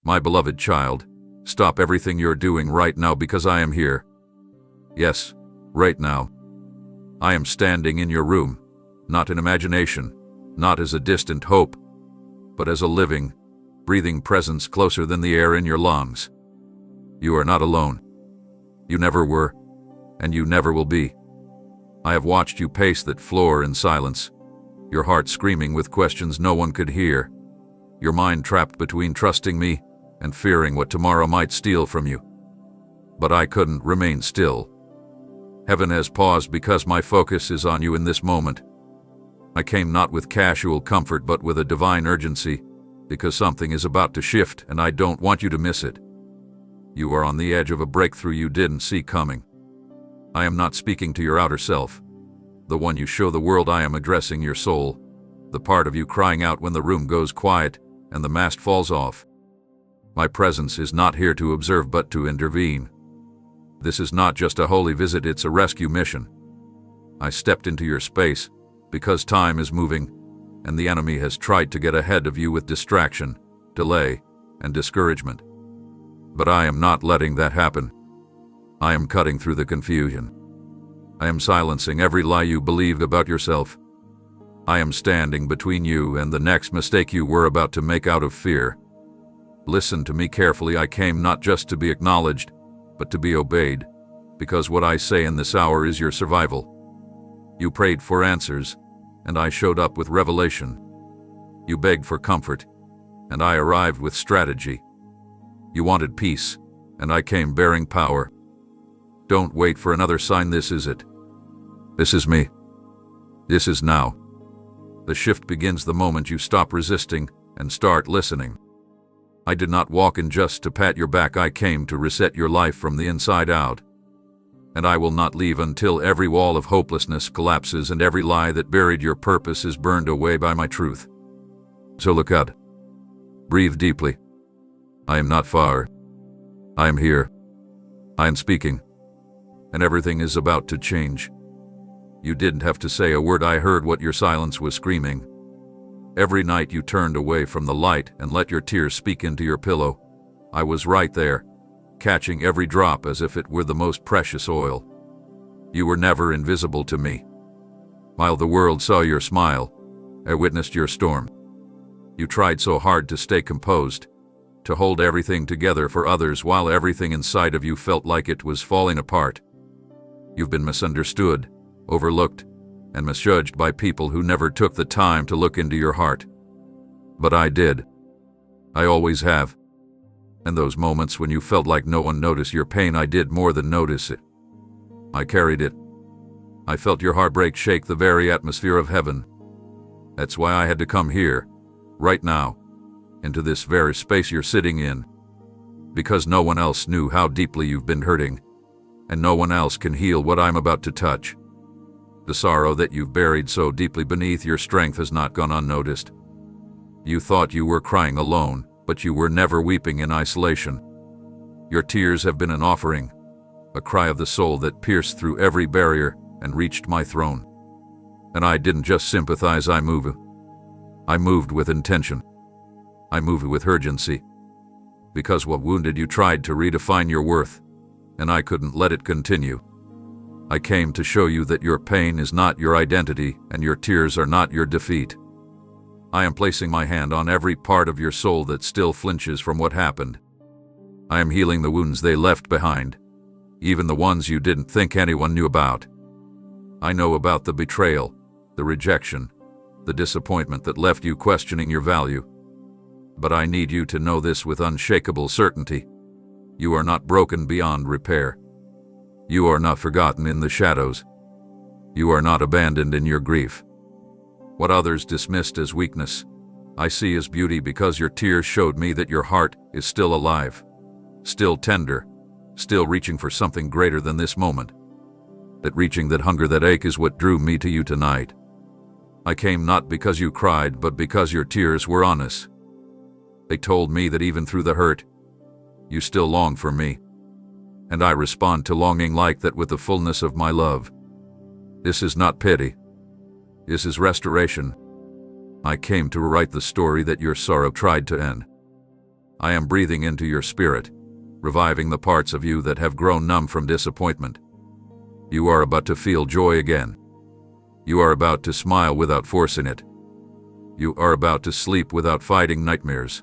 My beloved child, stop everything you're doing right now because I am here. Yes, right now. I am standing in your room, not in imagination, not as a distant hope, but as a living, breathing presence closer than the air in your lungs. You are not alone. You never were, and you never will be. I have watched you pace that floor in silence, your heart screaming with questions no one could hear, your mind trapped between trusting me and fearing what tomorrow might steal from you. But I couldn't remain still. Heaven has paused because my focus is on you in this moment. I came not with casual comfort but with a divine urgency, because something is about to shift and I don't want you to miss it. You are on the edge of a breakthrough you didn't see coming. I am not speaking to your outer self, the one you show the world. I am addressing your soul, the part of you crying out when the room goes quiet and the mask falls off. My presence is not here to observe but to intervene. This is not just a holy visit, it's a rescue mission. I stepped into your space because time is moving, and the enemy has tried to get ahead of you with distraction, delay, and discouragement. But I am not letting that happen. I am cutting through the confusion. I am silencing every lie you believe about yourself. I am standing between you and the next mistake you were about to make out of fear. Listen to me carefully. I came not just to be acknowledged, but to be obeyed, because what I say in this hour is your survival. You prayed for answers, and I showed up with revelation. You begged for comfort, and I arrived with strategy. You wanted peace, and I came bearing power. Don't wait for another sign. This is it. This is me. This is now. The shift begins the moment you stop resisting and start listening. I did not walk in just to pat your back. I came to reset your life from the inside out. And I will not leave until every wall of hopelessness collapses and every lie that buried your purpose is burned away by my truth. So look out. Breathe deeply. I am not far. I am here. I am speaking. And everything is about to change. You didn't have to say a word. I heard what your silence was screaming. Every night you turned away from the light and let your tears speak into your pillow. I was right there, catching every drop as if it were the most precious oil. You were never invisible to me. While the world saw your smile, I witnessed your storm. You tried so hard to stay composed, to hold everything together for others while everything inside of you felt like it was falling apart. You've been misunderstood, overlooked, and misjudged by people who never took the time to look into your heart. But I did. I always have. And those moments when you felt like no one noticed your pain, I did more than notice it. I carried it. I felt your heartbreak shake the very atmosphere of heaven. That's why I had to come here, right now, into this very space you're sitting in. Because no one else knew how deeply you've been hurting, and no one else can heal what I'm about to touch. The sorrow that you've buried so deeply beneath your strength has not gone unnoticed. You thought you were crying alone, but you were never weeping in isolation. Your tears have been an offering, a cry of the soul that pierced through every barrier and reached my throne. And I didn't just sympathize, I moved with intention. I moved with urgency. Because what wounded you tried to redefine your worth, and I couldn't let it continue. I came to show you that your pain is not your identity and your tears are not your defeat. I am placing my hand on every part of your soul that still flinches from what happened. I am healing the wounds they left behind, even the ones you didn't think anyone knew about. I know about the betrayal, the rejection, the disappointment that left you questioning your value. But I need you to know this with unshakable certainty. You are not broken beyond repair. You are not forgotten in the shadows. You are not abandoned in your grief. What others dismissed as weakness, I see as beauty, because your tears showed me that your heart is still alive, still tender, still reaching for something greater than this moment. That reaching, that hunger, that ache is what drew me to you tonight. I came not because you cried, but because your tears were honest. They told me that even through the hurt, you still long for me. And I respond to longing like that with the fullness of my love. This is not pity. This is restoration. I came to rewrite the story that your sorrow tried to end. I am breathing into your spirit, reviving the parts of you that have grown numb from disappointment. You are about to feel joy again. You are about to smile without forcing it. You are about to sleep without fighting nightmares.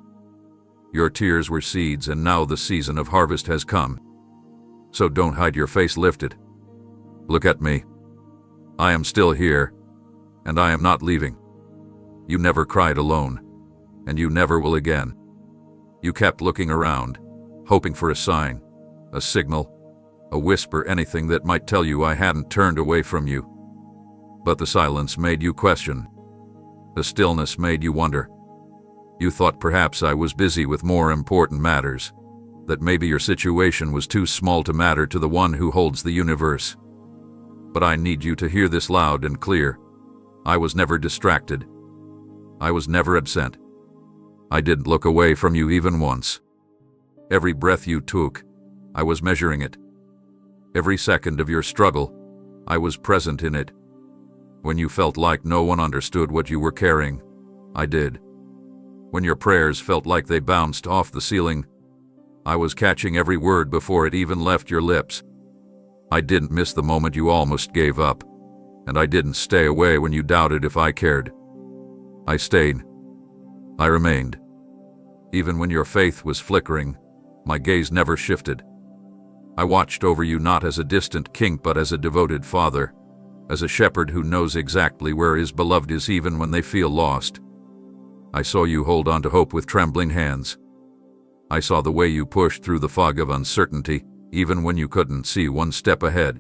Your tears were seeds, and now the season of harvest has come. So don't hide your face lifted. Look at me. I am still here, and I am not leaving. You never cried alone, and you never will again. You kept looking around, hoping for a sign, a signal, a whisper, anything that might tell you I hadn't turned away from you. But the silence made you question. The stillness made you wonder. You thought perhaps I was busy with more important matters, that maybe your situation was too small to matter to the one who holds the universe. But I need you to hear this loud and clear. I was never distracted. I was never absent. I didn't look away from you even once. Every breath you took, I was measuring it. Every second of your struggle, I was present in it. When you felt like no one understood what you were carrying, I did. When your prayers felt like they bounced off the ceiling, I was catching every word before it even left your lips. I didn't miss the moment you almost gave up, and I didn't stay away when you doubted if I cared. I stayed. I remained. Even when your faith was flickering, my gaze never shifted. I watched over you not as a distant king but as a devoted father, as a shepherd who knows exactly where his beloved is even when they feel lost. I saw you hold on to hope with trembling hands. I saw the way you pushed through the fog of uncertainty, even when you couldn't see one step ahead.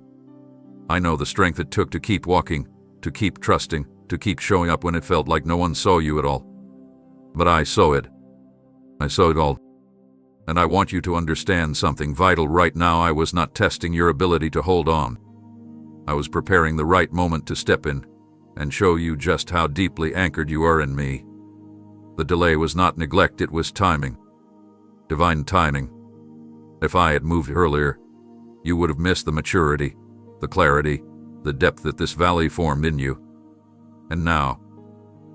I know the strength it took to keep walking, to keep trusting, to keep showing up when it felt like no one saw you at all. But I saw it. I saw it all. And I want you to understand something vital right now. I was not testing your ability to hold on. I was preparing the right moment to step in and show you just how deeply anchored you are in me. The delay was not neglect, it was timing. Divine timing. If I had moved earlier, you would have missed the maturity, the clarity, the depth that this valley formed in you. And now,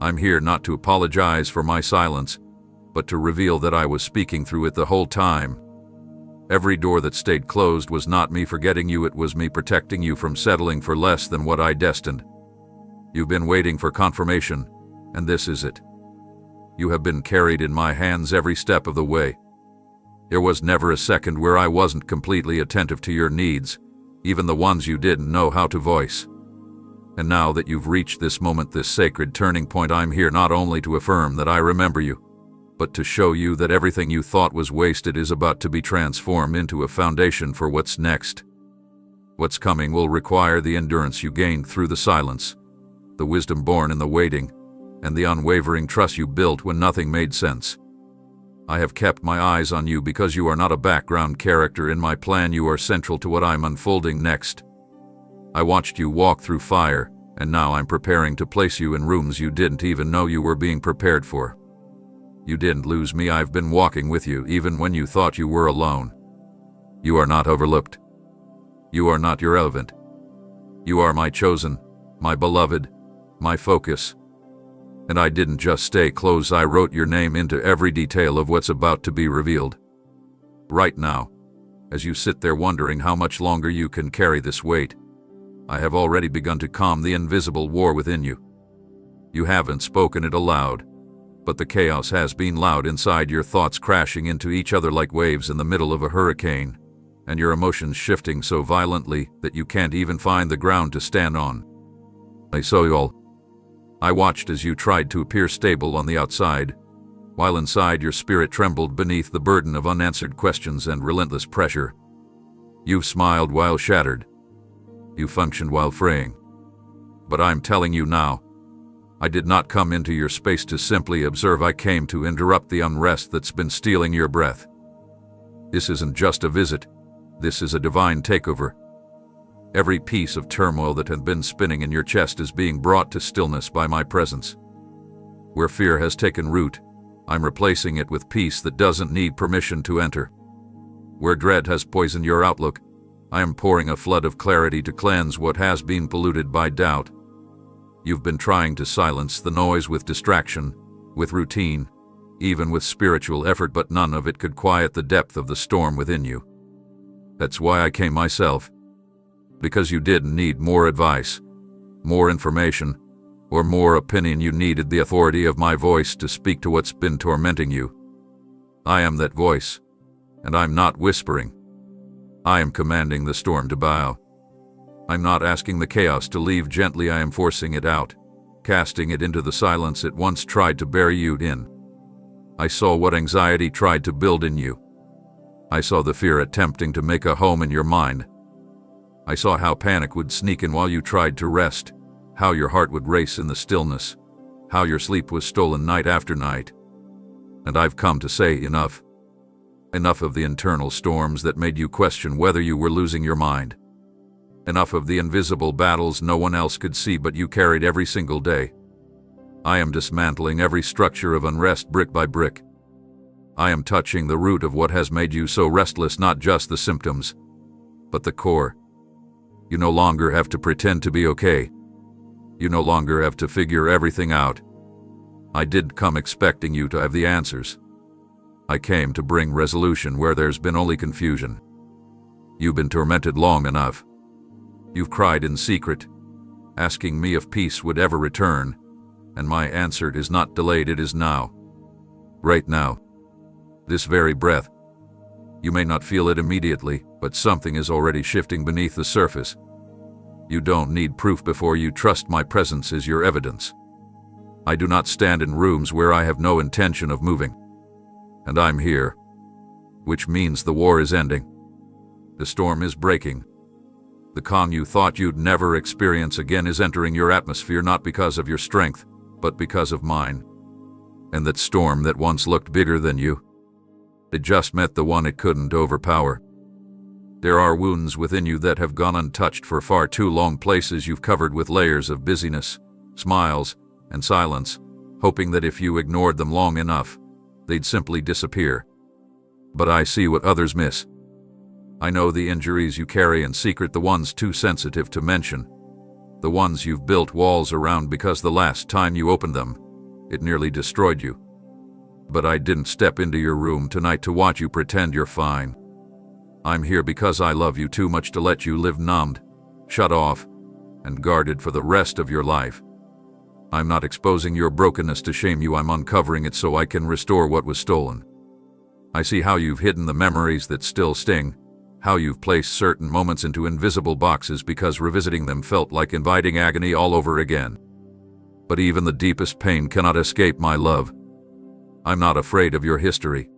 I'm here not to apologize for my silence, but to reveal that I was speaking through it the whole time. Every door that stayed closed was not me forgetting you, it was me protecting you from settling for less than what I destined. You've been waiting for confirmation, and this is it. You have been carried in my hands every step of the way. There was never a second where I wasn't completely attentive to your needs, even the ones you didn't know how to voice. And now that you've reached this moment, this sacred turning point, I'm here not only to affirm that I remember you, but to show you that everything you thought was wasted is about to be transformed into a foundation for what's next. What's coming will require the endurance you gained through the silence, the wisdom born in the waiting, and the unwavering trust you built when nothing made sense. I have kept my eyes on you because you are not a background character in my plan. You are central to what I'm unfolding next. I watched you walk through fire, and now I'm preparing to place you in rooms you didn't even know you were being prepared for. You didn't lose me. I've been walking with you even when you thought you were alone. You are not overlooked. You are not irrelevant. You are my chosen, my beloved, my focus. And I didn't just stay close, I wrote your name into every detail of what's about to be revealed. Right now, as you sit there wondering how much longer you can carry this weight, I have already begun to calm the invisible war within you. You haven't spoken it aloud, but the chaos has been loud inside, your thoughts crashing into each other like waves in the middle of a hurricane, and your emotions shifting so violently that you can't even find the ground to stand on. I saw you all. I watched as you tried to appear stable on the outside, while inside your spirit trembled beneath the burden of unanswered questions and relentless pressure. You smiled while shattered. You functioned while fraying. But I'm telling you now, I did not come into your space to simply observe. I came to interrupt the unrest that's been stealing your breath. This isn't just a visit. This is a divine takeover. Every piece of turmoil that had been spinning in your chest is being brought to stillness by my presence. Where fear has taken root, I'm replacing it with peace that doesn't need permission to enter. Where dread has poisoned your outlook, I am pouring a flood of clarity to cleanse what has been polluted by doubt. You've been trying to silence the noise with distraction, with routine, even with spiritual effort, but none of it could quiet the depth of the storm within you. That's why I came myself. Because you didn't need more advice, more information, or more opinion. You needed the authority of my voice to speak to what's been tormenting you. I am that voice, and I'm not whispering. I am commanding the storm to bow. I'm not asking the chaos to leave gently. I am forcing it out, casting it into the silence it once tried to bury you in. I saw what anxiety tried to build in you. I saw the fear attempting to make a home in your mind. I saw how panic would sneak in while you tried to rest, how your heart would race in the stillness, how your sleep was stolen night after night. And I've come to say enough. Enough of the internal storms that made you question whether you were losing your mind. Enough of the invisible battles no one else could see but you carried every single day. I am dismantling every structure of unrest brick by brick. I am touching the root of what has made you so restless, not just the symptoms, but the core. You no longer have to pretend to be okay. You no longer have to figure everything out. I did come expecting you to have the answers. I came to bring resolution where there's been only confusion. You've been tormented long enough. You've cried in secret, asking me if peace would ever return, and my answer is not delayed, it is now. Right now. This very breath. You may not feel it immediately, but something is already shifting beneath the surface. You don't need proof before you trust my presence is your evidence. I do not stand in rooms where I have no intention of moving. And I'm here. Which means the war is ending. The storm is breaking. The calm you thought you'd never experience again is entering your atmosphere, not because of your strength, but because of mine. And that storm that once looked bigger than you, it just met the one it couldn't overpower. There are wounds within you that have gone untouched for far too long, places you've covered with layers of busyness, smiles, and silence, hoping that if you ignored them long enough, they'd simply disappear. But I see what others miss. I know the injuries you carry in secret, the ones too sensitive to mention, the ones you've built walls around because the last time you opened them, it nearly destroyed you. But I didn't step into your room tonight to watch you pretend you're fine. I'm here because I love you too much to let you live numbed, shut off, and guarded for the rest of your life. I'm not exposing your brokenness to shame you, I'm uncovering it so I can restore what was stolen. I see how you've hidden the memories that still sting, how you've placed certain moments into invisible boxes because revisiting them felt like inviting agony all over again. But even the deepest pain cannot escape my love. I'm not afraid of your history.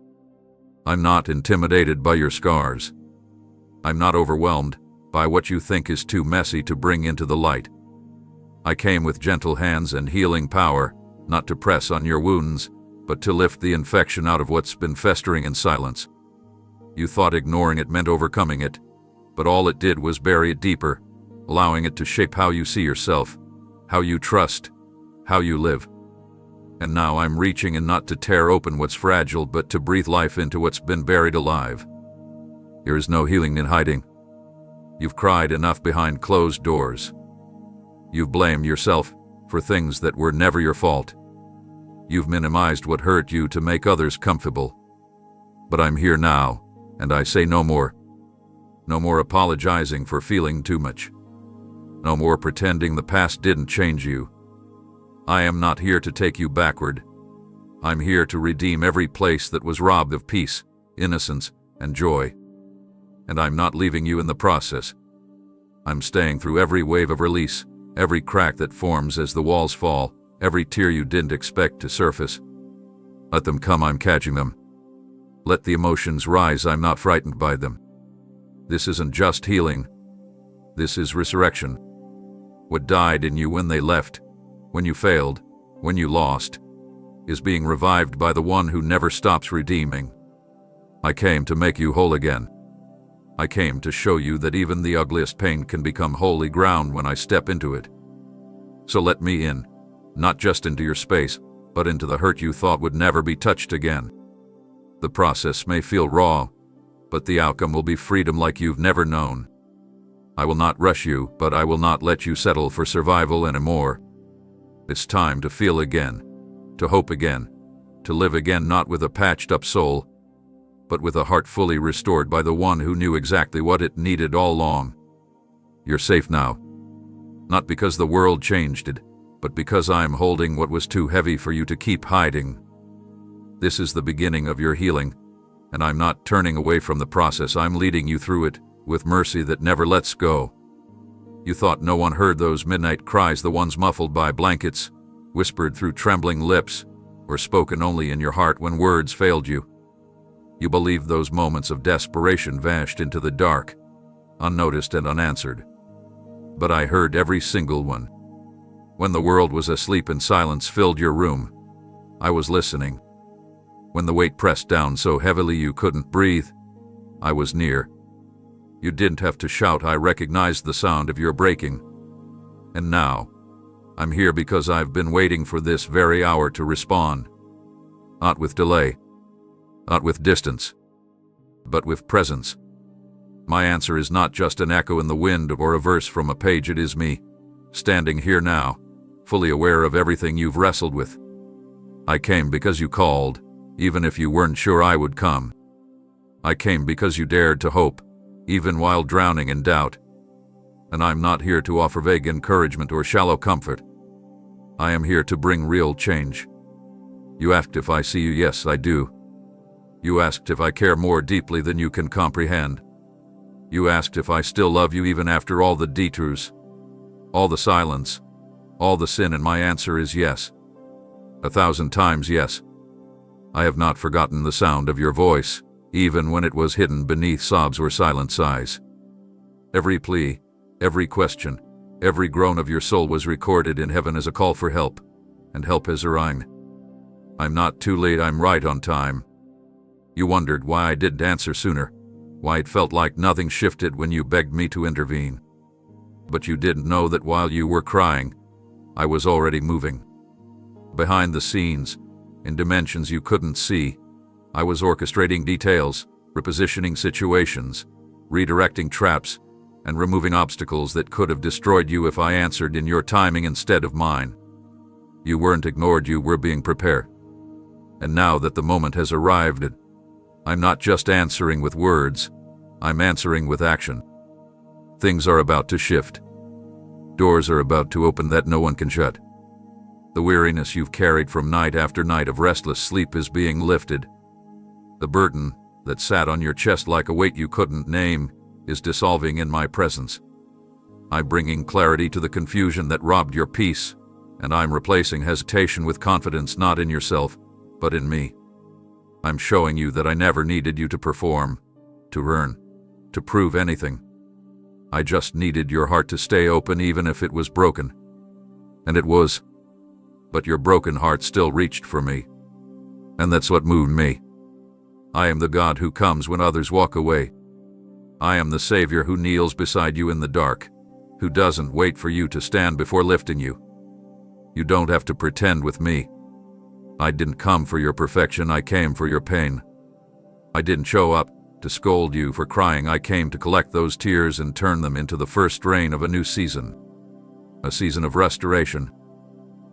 I'm not intimidated by your scars. I'm not overwhelmed by what you think is too messy to bring into the light. I came with gentle hands and healing power, not to press on your wounds, but to lift the infection out of what's been festering in silence. You thought ignoring it meant overcoming it, but all it did was bury it deeper, allowing it to shape how you see yourself, how you trust, how you live. And now I'm reaching in, not to tear open what's fragile, but to breathe life into what's been buried alive. There is no healing in hiding. You've cried enough behind closed doors. You've blamed yourself for things that were never your fault. You've minimized what hurt you to make others comfortable. But I'm here now, and I say no more. No more apologizing for feeling too much. No more pretending the past didn't change you. I am not here to take you backward. I'm here to redeem every place that was robbed of peace, innocence, and joy. And I'm not leaving you in the process. I'm staying through every wave of release, every crack that forms as the walls fall, every tear you didn't expect to surface. Let them come, I'm catching them. Let the emotions rise, I'm not frightened by them. This isn't just healing. This is resurrection. What died in you when they left, when you failed, when you lost, is being revived by the one who never stops redeeming. I came to make you whole again. I came to show you that even the ugliest pain can become holy ground when I step into it. So let me in, not just into your space, but into the hurt you thought would never be touched again. The process may feel raw, but the outcome will be freedom like you've never known. I will not rush you, but I will not let you settle for survival anymore. It's time to feel again, to hope again, to live again not with a patched-up soul, but with a heart fully restored by the one who knew exactly what it needed all along. You're safe now. Not because the world changed it, but because I'm holding what was too heavy for you to keep hiding. This is the beginning of your healing, and I'm not turning away from the process. I'm leading you through it, with mercy that never lets go. You thought no one heard those midnight cries, the ones muffled by blankets, whispered through trembling lips, or spoken only in your heart when words failed you. You believed those moments of desperation vanished into the dark, unnoticed and unanswered. But I heard every single one. When the world was asleep and silence filled your room, I was listening. When the weight pressed down so heavily you couldn't breathe, I was near. You didn't have to shout, I recognized the sound of your breaking. And now, I'm here because I've been waiting for this very hour to respond. Not with delay, not with distance, but with presence. My answer is not just an echo in the wind or a verse from a page. It is me, standing here now, fully aware of everything you've wrestled with. I came because you called, even if you weren't sure I would come. I came because you dared to hope, even while drowning in doubt. And I'm not here to offer vague encouragement or shallow comfort. I am here to bring real change. You asked if I see you. Yes, I do. You asked if I care more deeply than you can comprehend. You asked if I still love you even after all the detours, all the silence, all the sin, and my answer is yes. 1,000 times yes. I have not forgotten the sound of your voice, even when it was hidden beneath sobs or silent sighs. Every plea, every question, every groan of your soul was recorded in heaven as a call for help, and help has arrived. I'm not too late, I'm right on time. You wondered why I didn't answer sooner, why it felt like nothing shifted when you begged me to intervene. But you didn't know that while you were crying, I was already moving. Behind the scenes, in dimensions you couldn't see, I was orchestrating details, repositioning situations, redirecting traps, and removing obstacles that could have destroyed you if I answered in your timing instead of mine. You weren't ignored, you were being prepared. And now that the moment has arrived, I'm not just answering with words, I'm answering with action. Things are about to shift. Doors are about to open that no one can shut. The weariness you've carried from night after night of restless sleep is being lifted. The burden that sat on your chest like a weight you couldn't name is dissolving in my presence. I'm bringing clarity to the confusion that robbed your peace, and I'm replacing hesitation with confidence, not in yourself, but in me. I'm showing you that I never needed you to perform, to earn, to prove anything. I just needed your heart to stay open even if it was broken. And it was. But your broken heart still reached for me. And that's what moved me. I am the God who comes when others walk away. I am the Savior who kneels beside you in the dark, who doesn't wait for you to stand before lifting you. You don't have to pretend with me. I didn't come for your perfection, I came for your pain. I didn't show up to scold you for crying, I came to collect those tears and turn them into the first rain of a new season. A season of restoration.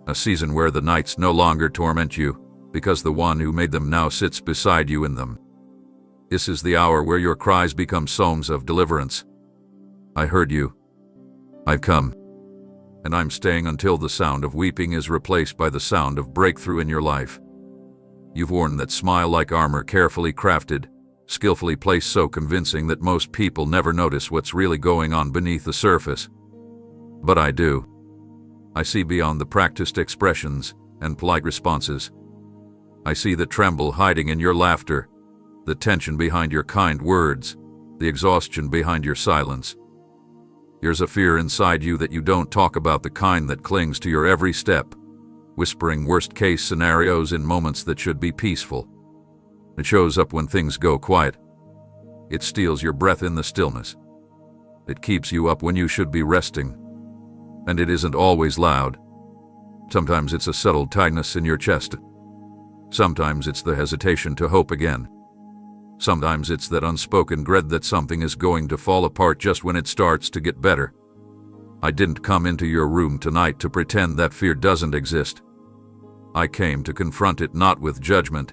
A season where the nights no longer torment you, because the one who made them now sits beside you in them. This is the hour where your cries become songs of deliverance. I heard you. I've come. And I'm staying until the sound of weeping is replaced by the sound of breakthrough in your life. You've worn that smile like armor, carefully crafted, skillfully placed, so convincing that most people never notice what's really going on beneath the surface. But I do. I see beyond the practiced expressions and polite responses. I see the tremble hiding in your laughter, the tension behind your kind words, the exhaustion behind your silence. There's a fear inside you that you don't talk about, the kind that clings to your every step, whispering worst-case scenarios in moments that should be peaceful. It shows up when things go quiet. It steals your breath in the stillness. It keeps you up when you should be resting. And it isn't always loud. Sometimes it's a subtle tightness in your chest. Sometimes it's the hesitation to hope again. Sometimes it's that unspoken dread that something is going to fall apart just when it starts to get better. I didn't come into your room tonight to pretend that fear doesn't exist. I came to confront it not with judgment,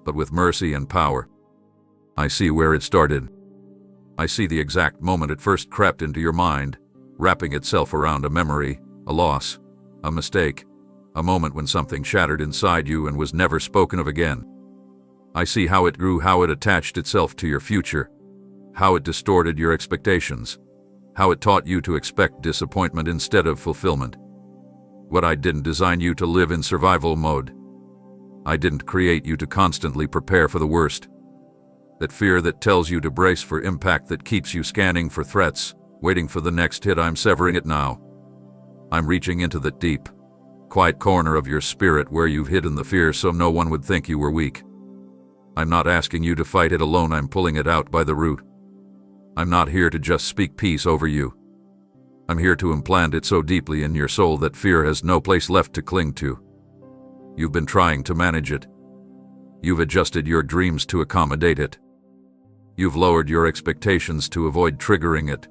but with mercy and power. I see where it started. I see the exact moment it first crept into your mind, wrapping itself around a memory, a loss, a mistake, a moment when something shattered inside you and was never spoken of again. I see how it grew, how it attached itself to your future, how it distorted your expectations, how it taught you to expect disappointment instead of fulfillment. What I didn't design you to live in survival mode. I didn't create you to constantly prepare for the worst. That fear that tells you to brace for impact, that keeps you scanning for threats, waiting for the next hit. I'm severing it now. I'm reaching into that deep, quiet corner of your spirit where you've hidden the fear so no one would think you were weak. I'm not asking you to fight it alone. I'm pulling it out by the root. I'm not here to just speak peace over you. I'm here to implant it so deeply in your soul that fear has no place left to cling to. You've been trying to manage it. You've adjusted your dreams to accommodate it. You've lowered your expectations to avoid triggering it.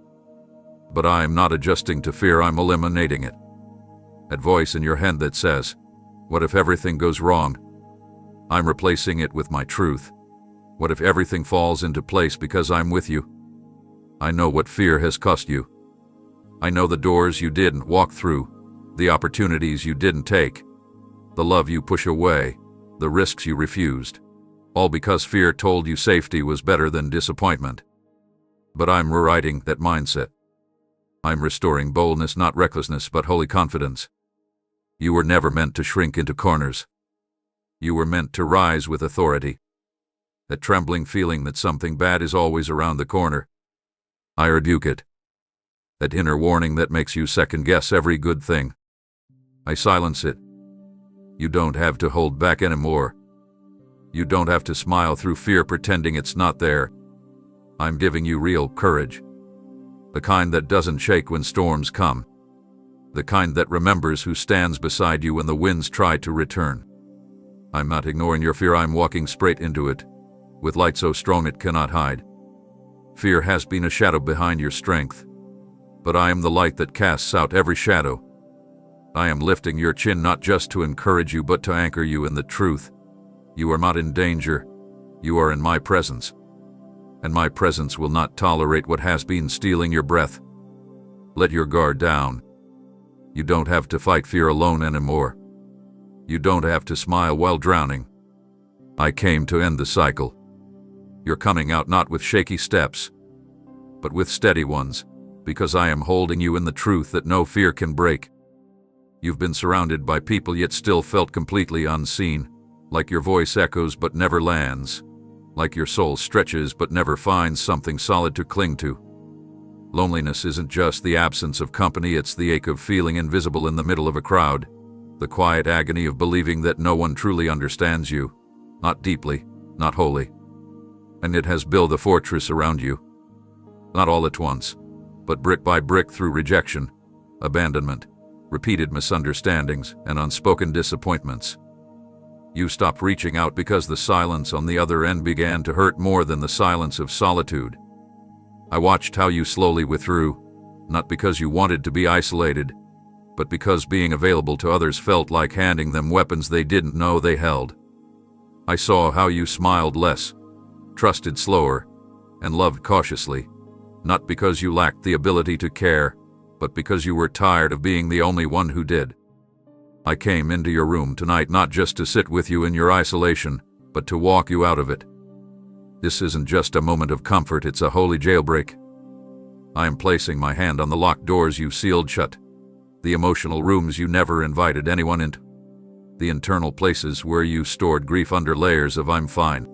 But I am not adjusting to fear, I'm eliminating it. That voice in your head that says, "What if everything goes wrong?" I'm replacing it with my truth. What if everything falls into place because I'm with you? I know what fear has cost you. I know the doors you didn't walk through, the opportunities you didn't take, the love you push away, the risks you refused, all because fear told you safety was better than disappointment. But I'm rewriting that mindset. I'm restoring boldness, not recklessness, but holy confidence. You were never meant to shrink into corners. You were meant to rise with authority. That trembling feeling that something bad is always around the corner, I rebuke it. That inner warning that makes you second-guess every good thing, I silence it. You don't have to hold back anymore. You don't have to smile through fear pretending it's not there. I'm giving you real courage. The kind that doesn't shake when storms come. The kind that remembers who stands beside you when the winds try to return. I'm not ignoring your fear, I'm walking straight into it, with light so strong it cannot hide. Fear has been a shadow behind your strength, but I am the light that casts out every shadow. I am lifting your chin not just to encourage you but to anchor you in the truth. You are not in danger, you are in my presence. And my presence will not tolerate what has been stealing your breath. Let your guard down. You don't have to fight fear alone anymore. You don't have to smile while drowning. I came to end the cycle. You're coming out not with shaky steps, but with steady ones, because I am holding you in the truth that no fear can break. You've been surrounded by people yet still felt completely unseen, like your voice echoes but never lands, like your soul stretches but never finds something solid to cling to. Loneliness isn't just the absence of company, it's the ache of feeling invisible in the middle of a crowd, the quiet agony of believing that no one truly understands you, not deeply, not wholly. And it has built a fortress around you. Not all at once, but brick by brick through rejection, abandonment, repeated misunderstandings, and unspoken disappointments. You stopped reaching out because the silence on the other end began to hurt more than the silence of solitude. I watched how you slowly withdrew, not because you wanted to be isolated, but because being available to others felt like handing them weapons they didn't know they held. I saw how you smiled less, trusted slower, and loved cautiously, not because you lacked the ability to care, but because you were tired of being the only one who did. I came into your room tonight not just to sit with you in your isolation, but to walk you out of it. This isn't just a moment of comfort, it's a holy jailbreak. I am placing my hand on the locked doors you sealed shut, the emotional rooms you never invited anyone into, the internal places where you stored grief under layers of "I'm fine."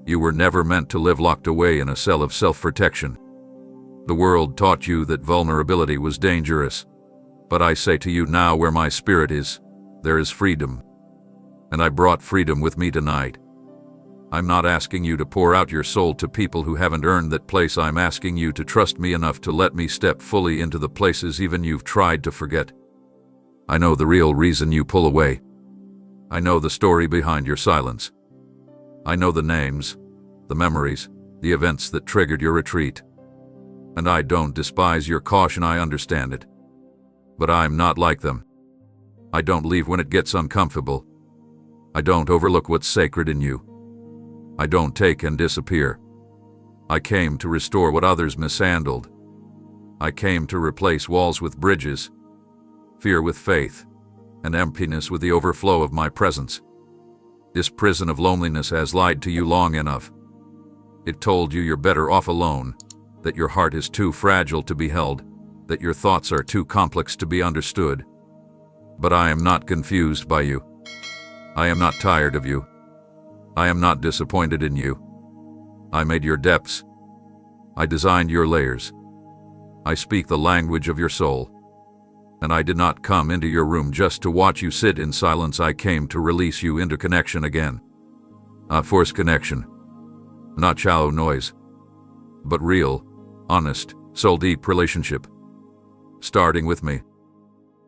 You were never meant to live locked away in a cell of self-protection. The world taught you that vulnerability was dangerous. But I say to you now, where my spirit is, there is freedom. And I brought freedom with me tonight. I'm not asking you to pour out your soul to people who haven't earned that place. I'm asking you to trust me enough to let me step fully into the places even you've tried to forget. I know the real reason you pull away. I know the story behind your silence. I know the names, the memories, the events that triggered your retreat. And I don't despise your caution, I understand it. But I'm not like them. I don't leave when it gets uncomfortable. I don't overlook what's sacred in you. I don't take and disappear. I came to restore what others mishandled. I came to replace walls with bridges, fear with faith, and emptiness with the overflow of my presence. This prison of loneliness has lied to you long enough. It told you you're better off alone, that your heart is too fragile to be held, that your thoughts are too complex to be understood. But I am not confused by you. I am not tired of you. I am not disappointed in you. I made your depths. I designed your layers. I speak the language of your soul. And I did not come into your room just to watch you sit in silence. I came to release you into connection again. A forced connection. Not shallow noise, but real, honest, soul-deep relationship. Starting with me.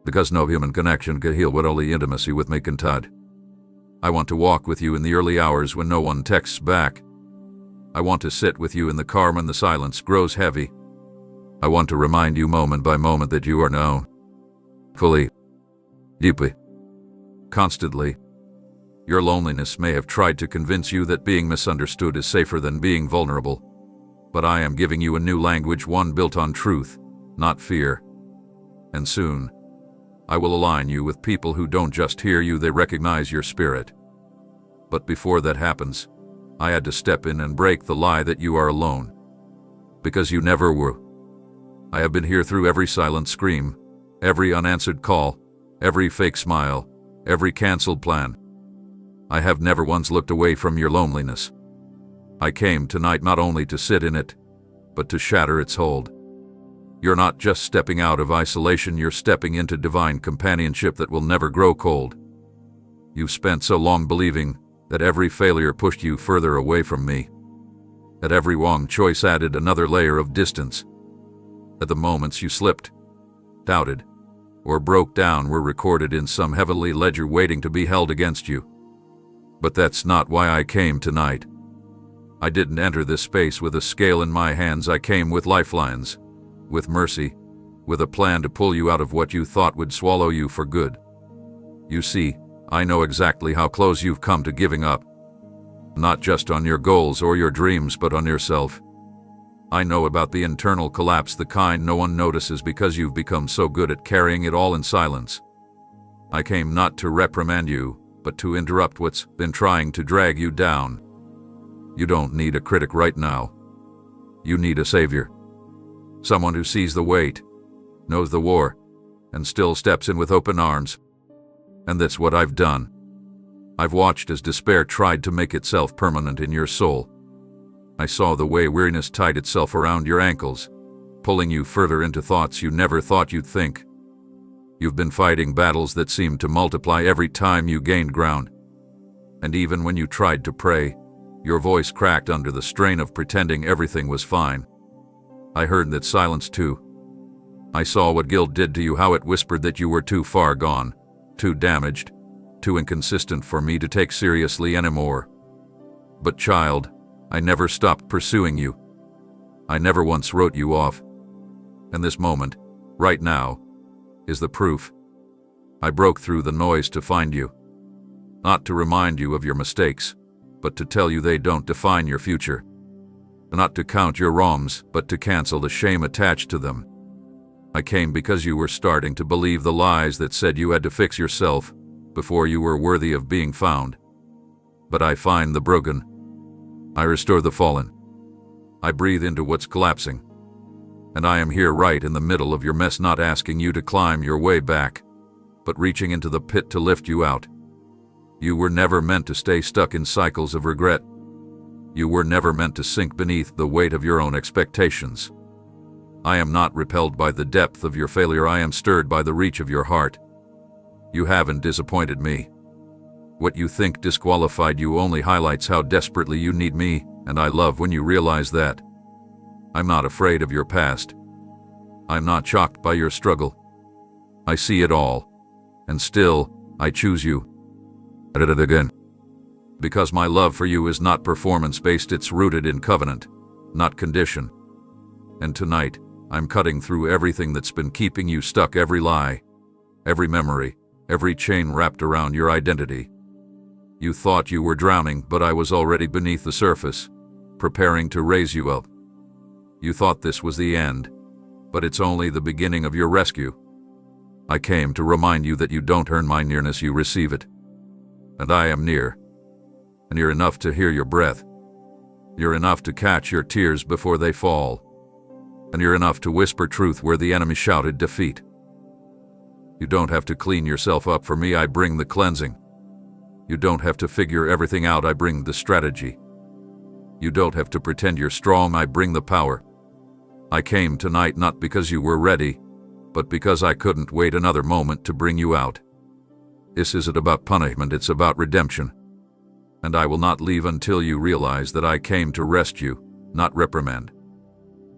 Because no human connection can heal what only intimacy with me can touch. I want to walk with you in the early hours when no one texts back. I want to sit with you in the car when the silence grows heavy. I want to remind you moment by moment that you are known. Fully. Deeply. Constantly. Your loneliness may have tried to convince you that being misunderstood is safer than being vulnerable. But I am giving you a new language, one built on truth, not fear. And soon, I will align you with people who don't just hear you, they recognize your spirit. But before that happens, I had to step in and break the lie that you are alone. Because you never were. I have been here through every silent scream, every unanswered call, every fake smile, every canceled plan. I have never once looked away from your loneliness. I came tonight not only to sit in it, but to shatter its hold. You're not just stepping out of isolation, you're stepping into divine companionship that will never grow cold. You've spent so long believing that every failure pushed you further away from me, that every wrong choice added another layer of distance, that the moments you slipped, doubted, or broke down were recorded in some heavenly ledger waiting to be held against you. But that's not why I came tonight. I didn't enter this space with a scale in my hands. I came with lifelines, with mercy, with a plan to pull you out of what you thought would swallow you for good. You see, I know exactly how close you've come to giving up. Not just on your goals or your dreams, but on yourself. I know about the internal collapse, the kind no one notices because you've become so good at carrying it all in silence. I came not to reprimand you, but to interrupt what's been trying to drag you down. You don't need a critic right now. You need a savior. Someone who sees the weight, knows the war, and still steps in with open arms. And that's what I've done. I've watched as despair tried to make itself permanent in your soul. I saw the way weariness tied itself around your ankles, pulling you further into thoughts you never thought you'd think. You've been fighting battles that seemed to multiply every time you gained ground. And even when you tried to pray, your voice cracked under the strain of pretending everything was fine. I heard that silence too. I saw what guilt did to you, how it whispered that you were too far gone, too damaged, too inconsistent for me to take seriously anymore. But child, I never stopped pursuing you. I never once wrote you off. And this moment, right now, is the proof. I broke through the noise to find you. Not to remind you of your mistakes, but to tell you they don't define your future. Not to count your wrongs, but to cancel the shame attached to them. I came because you were starting to believe the lies that said you had to fix yourself before you were worthy of being found. But I find the broken. I restore the fallen. I breathe into what's collapsing. And I am here right in the middle of your mess, not asking you to climb your way back, but reaching into the pit to lift you out. You were never meant to stay stuck in cycles of regret. You were never meant to sink beneath the weight of your own expectations. I am not repelled by the depth of your failure, I am stirred by the reach of your heart. You haven't disappointed me. What you think disqualified you only highlights how desperately you need me, and I love when you realize that. I'm not afraid of your past. I'm not shocked by your struggle. I see it all, and still, I choose you. I did it again. Because my love for you is not performance-based, it's rooted in covenant, not condition. And tonight, I'm cutting through everything that's been keeping you stuck, every lie, every memory, every chain wrapped around your identity. You thought you were drowning, but I was already beneath the surface, preparing to raise you up. You thought this was the end, but it's only the beginning of your rescue. I came to remind you that you don't earn my nearness, you receive it. And I am near. And you're enough to hear your breath. You're enough to catch your tears before they fall. And you're enough to whisper truth where the enemy shouted defeat. You don't have to clean yourself up for me, I bring the cleansing. You don't have to figure everything out, I bring the strategy. You don't have to pretend you're strong, I bring the power. I came tonight not because you were ready, but because I couldn't wait another moment to bring you out. This isn't about punishment, it's about redemption. And I will not leave until you realize that I came to rescue, not reprimand.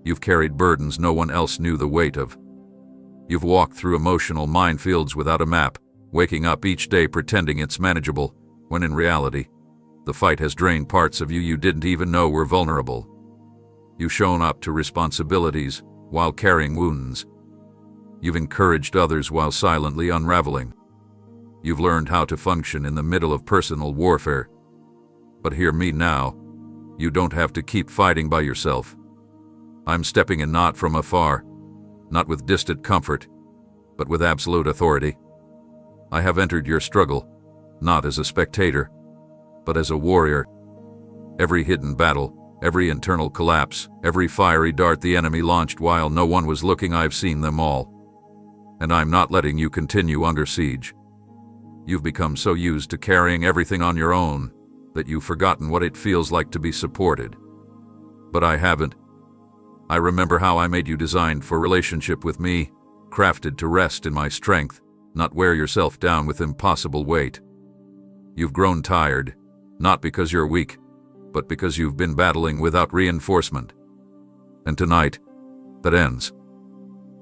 You've carried burdens no one else knew the weight of. You've walked through emotional minefields without a map, waking up each day pretending it's manageable, when in reality, the fight has drained parts of you you didn't even know were vulnerable. You've shown up to responsibilities while carrying wounds. You've encouraged others while silently unraveling. You've learned how to function in the middle of personal warfare. But hear me now, you don't have to keep fighting by yourself. I'm stepping in not from afar, not with distant comfort, but with absolute authority. I have entered your struggle, not as a spectator, but as a warrior. Every hidden battle, every internal collapse, every fiery dart the enemy launched while no one was looking, I've seen them all. And I'm not letting you continue under siege. You've become so used to carrying everything on your own that you've forgotten what it feels like to be supported. But I haven't. I remember how I made you designed for relationship with me, crafted to rest in my strength, not wear yourself down with impossible weight. You've grown tired, not because you're weak, but because you've been battling without reinforcement. And tonight, that ends.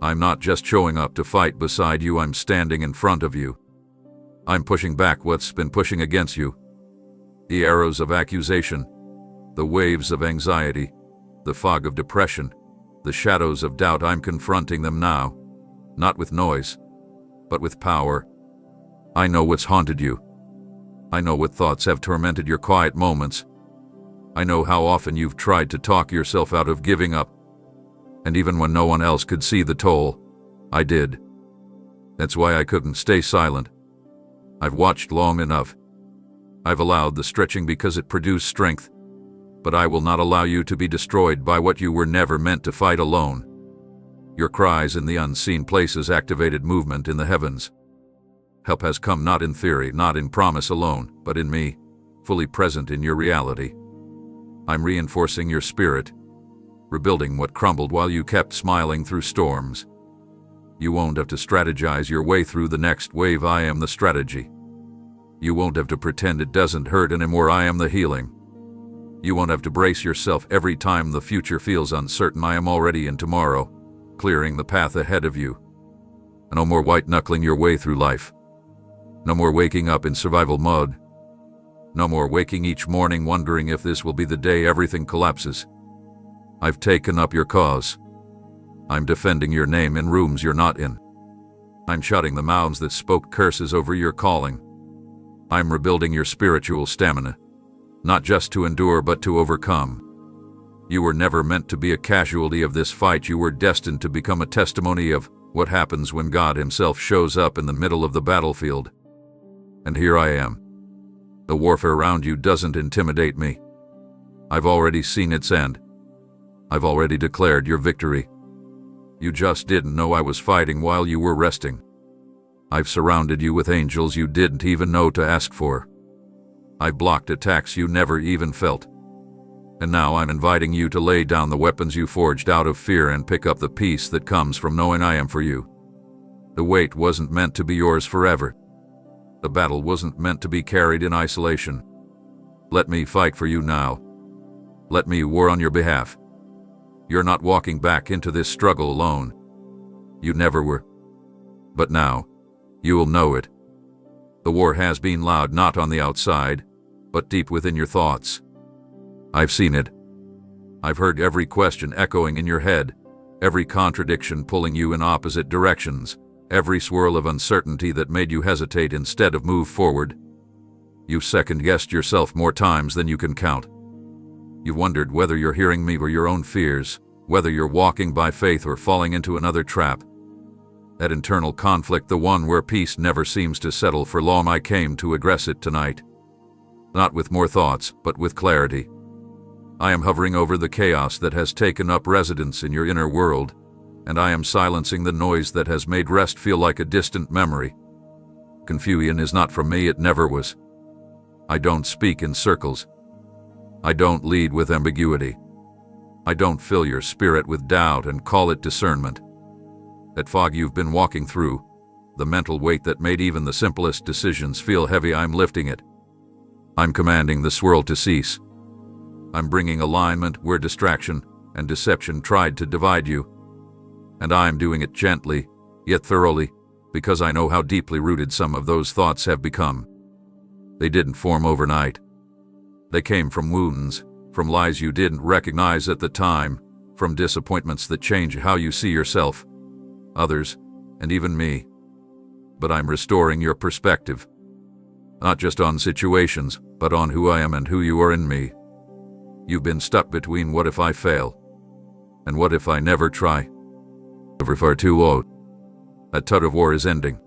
I'm not just showing up to fight beside you, I'm standing in front of you. I'm pushing back what's been pushing against you. The arrows of accusation, the waves of anxiety, the fog of depression, the shadows of doubt, I'm confronting them now, not with noise, but with power. I know what's haunted you. I know what thoughts have tormented your quiet moments. I know how often you've tried to talk yourself out of giving up. And even when no one else could see the toll, I did. That's why I couldn't stay silent. I've watched long enough. I've allowed the stretching because it produced strength. But I will not allow you to be destroyed by what you were never meant to fight alone. Your cries in the unseen places activated movement in the heavens. Help has come not in theory, not in promise alone, but in me, fully present in your reality. I'm reinforcing your spirit, rebuilding what crumbled while you kept smiling through storms. You won't have to strategize your way through the next wave, I am the strategy. You won't have to pretend it doesn't hurt anymore, I am the healing. You won't have to brace yourself every time the future feels uncertain, I am already in tomorrow, clearing the path ahead of you. No more white-knuckling your way through life. No more waking up in survival mode. No more waking each morning wondering if this will be the day everything collapses. I've taken up your cause. I'm defending your name in rooms you're not in. I'm shutting the mouths that spoke curses over your calling. I'm rebuilding your spiritual stamina, not just to endure but to overcome. You were never meant to be a casualty of this fight, you were destined to become a testimony of what happens when God Himself shows up in the middle of the battlefield. And here I am. The warfare around you doesn't intimidate me. I've already seen its end. I've already declared your victory. You just didn't know I was fighting while you were resting. I've surrounded you with angels you didn't even know to ask for. I've blocked attacks you never even felt. And now I'm inviting you to lay down the weapons you forged out of fear and pick up the peace that comes from knowing I am for you. The weight wasn't meant to be yours forever. The battle wasn't meant to be carried in isolation. Let me fight for you now. Let me war on your behalf. You're not walking back into this struggle alone. You never were. But now, you will know it. The war has been loud not on the outside, but deep within your thoughts. I've seen it. I've heard every question echoing in your head, every contradiction pulling you in opposite directions, Every swirl of uncertainty that made you hesitate instead of move forward. You've second-guessed yourself more times than you can count. You've wondered whether you're hearing me or your own fears, whether you're walking by faith or falling into another trap. That internal conflict, the one where peace never seems to settle for long, I came to address it tonight. Not with more thoughts, but with clarity. I am hovering over the chaos that has taken up residence in your inner world, and I am silencing the noise that has made rest feel like a distant memory. Confusion is not from me, it never was. I don't speak in circles. I don't lead with ambiguity. I don't fill your spirit with doubt and call it discernment. That fog you've been walking through, the mental weight that made even the simplest decisions feel heavy, I'm lifting it. I'm commanding the swirl to cease. I'm bringing alignment where distraction and deception tried to divide you. And I'm doing it gently, yet thoroughly, because I know how deeply rooted some of those thoughts have become. They didn't form overnight. They came from wounds, from lies you didn't recognize at the time, from disappointments that change how you see yourself, others, and even me. But I'm restoring your perspective. Not just on situations, but on who I am and who you are in me. You've been stuck between what if I fail, and what if I never try. Never far too low. That tug of war is ending.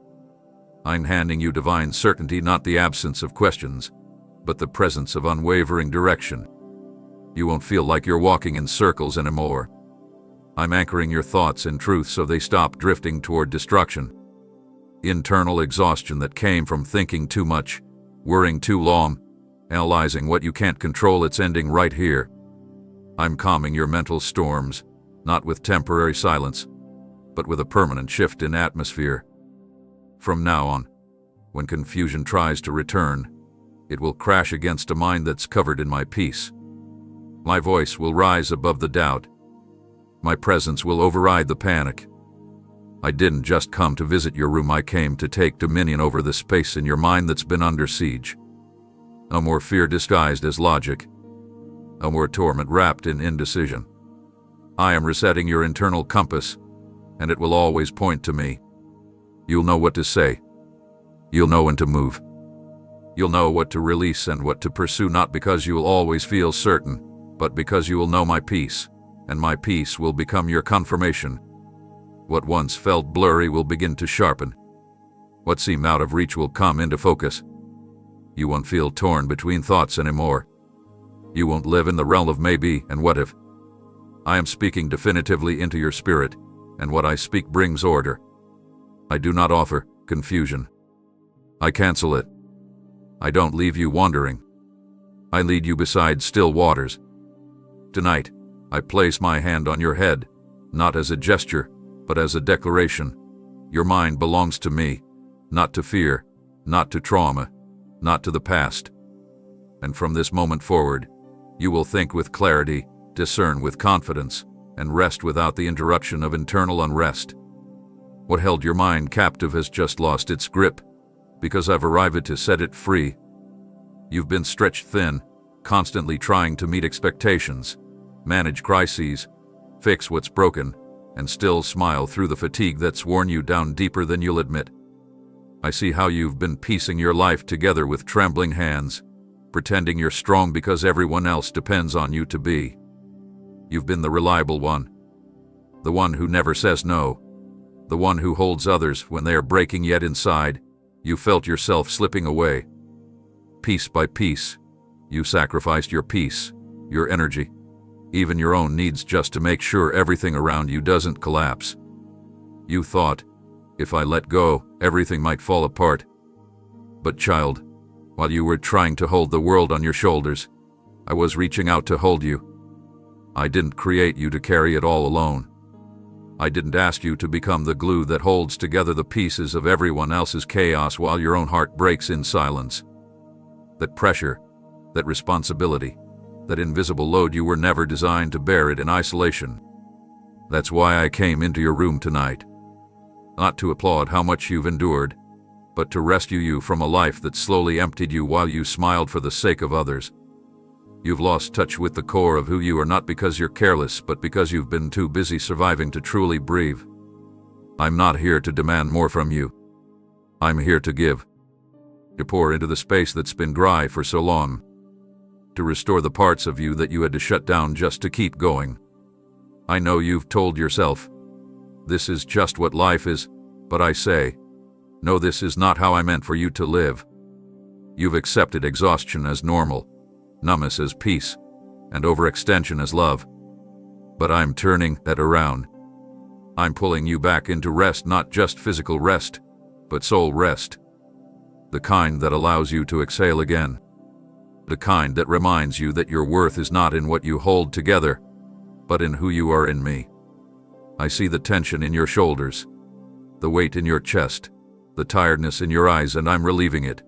I'm handing you divine certainty, not the absence of questions, but the presence of unwavering direction. You won't feel like you're walking in circles anymore. I'm anchoring your thoughts in truth so they stop drifting toward destruction. Internal exhaustion that came from thinking too much, worrying too long, analyzing what you can't control, it's ending right here. I'm calming your mental storms, not with temporary silence, but with a permanent shift in atmosphere. From now on, when confusion tries to return, it will crash against a mind that's covered in my peace. My voice will rise above the doubt. My presence will override the panic. I didn't just come to visit your room, I came to take dominion over the space in your mind that's been under siege. No more fear disguised as logic. No more torment wrapped in indecision. I am resetting your internal compass, and it will always point to me. You'll know what to say. You'll know when to move. You'll know what to release and what to pursue, not because you will always feel certain, but because you will know my peace, and my peace will become your confirmation. What once felt blurry will begin to sharpen. What seemed out of reach will come into focus. You won't feel torn between thoughts anymore. You won't live in the realm of maybe and what if. I am speaking definitively into your spirit, and what I speak brings order. I do not offer confusion. I cancel it. I don't leave you wandering. I lead you beside still waters. Tonight, I place my hand on your head, not as a gesture, but as a declaration. Your mind belongs to me, not to fear, not to trauma, not to the past. And from this moment forward, you will think with clarity, discern with confidence, and rest without the interruption of internal unrest. What held your mind captive has just lost its grip, because I've arrived to set it free. You've been stretched thin, constantly trying to meet expectations, manage crises, fix what's broken, and still smile through the fatigue that's worn you down deeper than you'll admit. I see how you've been piecing your life together with trembling hands, pretending you're strong because everyone else depends on you to be. You've been the reliable one, the one who never says no, the one who holds others when they are breaking, yet inside, you felt yourself slipping away. Piece by piece, you sacrificed your peace, your energy, even your own needs just to make sure everything around you doesn't collapse. You thought, if I let go, everything might fall apart. But child, while you were trying to hold the world on your shoulders, I was reaching out to hold you. I didn't create you to carry it all alone. I didn't ask you to become the glue that holds together the pieces of everyone else's chaos while your own heart breaks in silence. That pressure, that responsibility, that invisible load, you were never designed to bear it in isolation. That's why I came into your room tonight. Not to applaud how much you've endured, but to rescue you from a life that slowly emptied you while you smiled for the sake of others. You've lost touch with the core of who you are, not because you're careless, but because you've been too busy surviving to truly breathe. I'm not here to demand more from you. I'm here to give. To pour into the space that's been dry for so long. To restore the parts of you that you had to shut down just to keep going. I know you've told yourself, this is just what life is, but I say, no, this is not how I meant for you to live. You've accepted exhaustion as normal, numbness as peace, and overextension as love. But I'm turning that around. I'm pulling you back into rest, not just physical rest, but soul rest. The kind that allows you to exhale again. The kind that reminds you that your worth is not in what you hold together, but in who you are in me. I see the tension in your shoulders, the weight in your chest, the tiredness in your eyes, and I'm relieving it.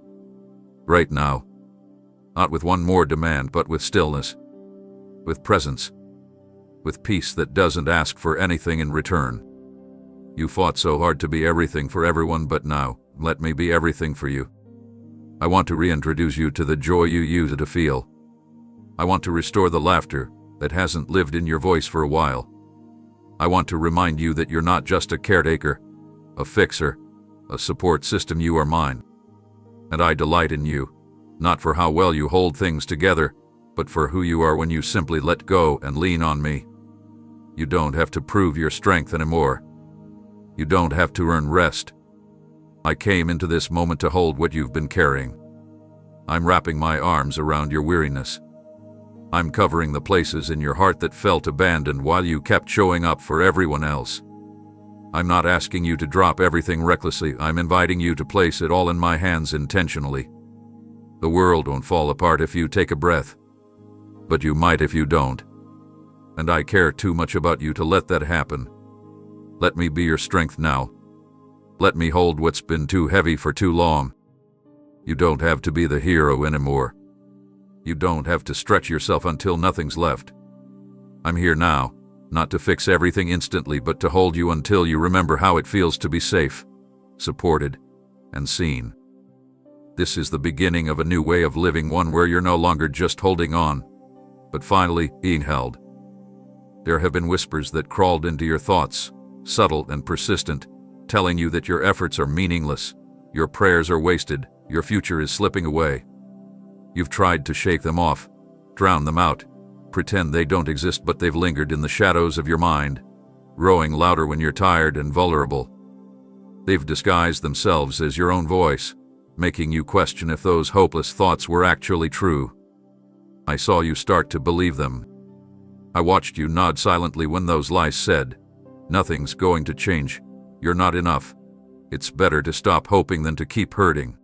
Right now. Not with one more demand, but with stillness. With presence. With peace that doesn't ask for anything in return. You fought so hard to be everything for everyone, but now, let me be everything for you. I want to reintroduce you to the joy you used to feel. I want to restore the laughter that hasn't lived in your voice for a while. I want to remind you that you're not just a caretaker, a fixer, a support system. You are mine. And I delight in you, not for how well you hold things together, but for who you are when you simply let go and lean on me. You don't have to prove your strength anymore. You don't have to earn rest. I came into this moment to hold what you've been carrying. I'm wrapping my arms around your weariness. I'm covering the places in your heart that felt abandoned while you kept showing up for everyone else. I'm not asking you to drop everything recklessly. I'm inviting you to place it all in my hands intentionally. The world won't fall apart if you take a breath. But you might if you don't. And I care too much about you to let that happen. Let me be your strength now. Let me hold what's been too heavy for too long. You don't have to be the hero anymore. You don't have to stretch yourself until nothing's left. I'm here now, not to fix everything instantly, but to hold you until you remember how it feels to be safe, supported, and seen. This is the beginning of a new way of living, one where you're no longer just holding on, but finally being held. There have been whispers that crawled into your thoughts, subtle and persistent, telling you that your efforts are meaningless, your prayers are wasted, your future is slipping away. You've tried to shake them off, drown them out, pretend they don't exist, but they've lingered in the shadows of your mind, growing louder when you're tired and vulnerable. They've disguised themselves as your own voice, making you question if those hopeless thoughts were actually true. I saw you start to believe them. I watched you nod silently when those lies said, "Nothing's going to change. You're not enough. It's better to stop hoping than to keep hurting."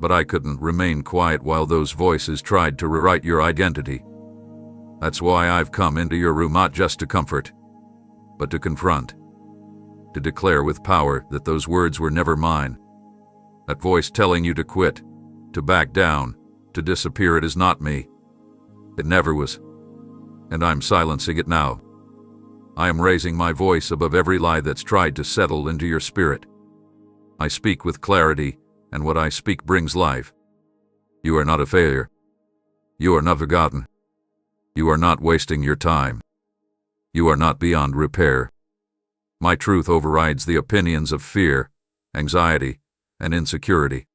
But I couldn't remain quiet while those voices tried to rewrite your identity. That's why I've come into your room, not just to comfort, but to confront. To declare with power that those words were never mine. That voice telling you to quit, to back down, to disappear, it is not me. It never was. And I'm silencing it now. I am raising my voice above every lie that's tried to settle into your spirit. I speak with clarity, and what I speak brings life. You are not a failure. You are not forgotten. You are not wasting your time. You are not beyond repair. My truth overrides the opinions of fear, anxiety, and insecurity.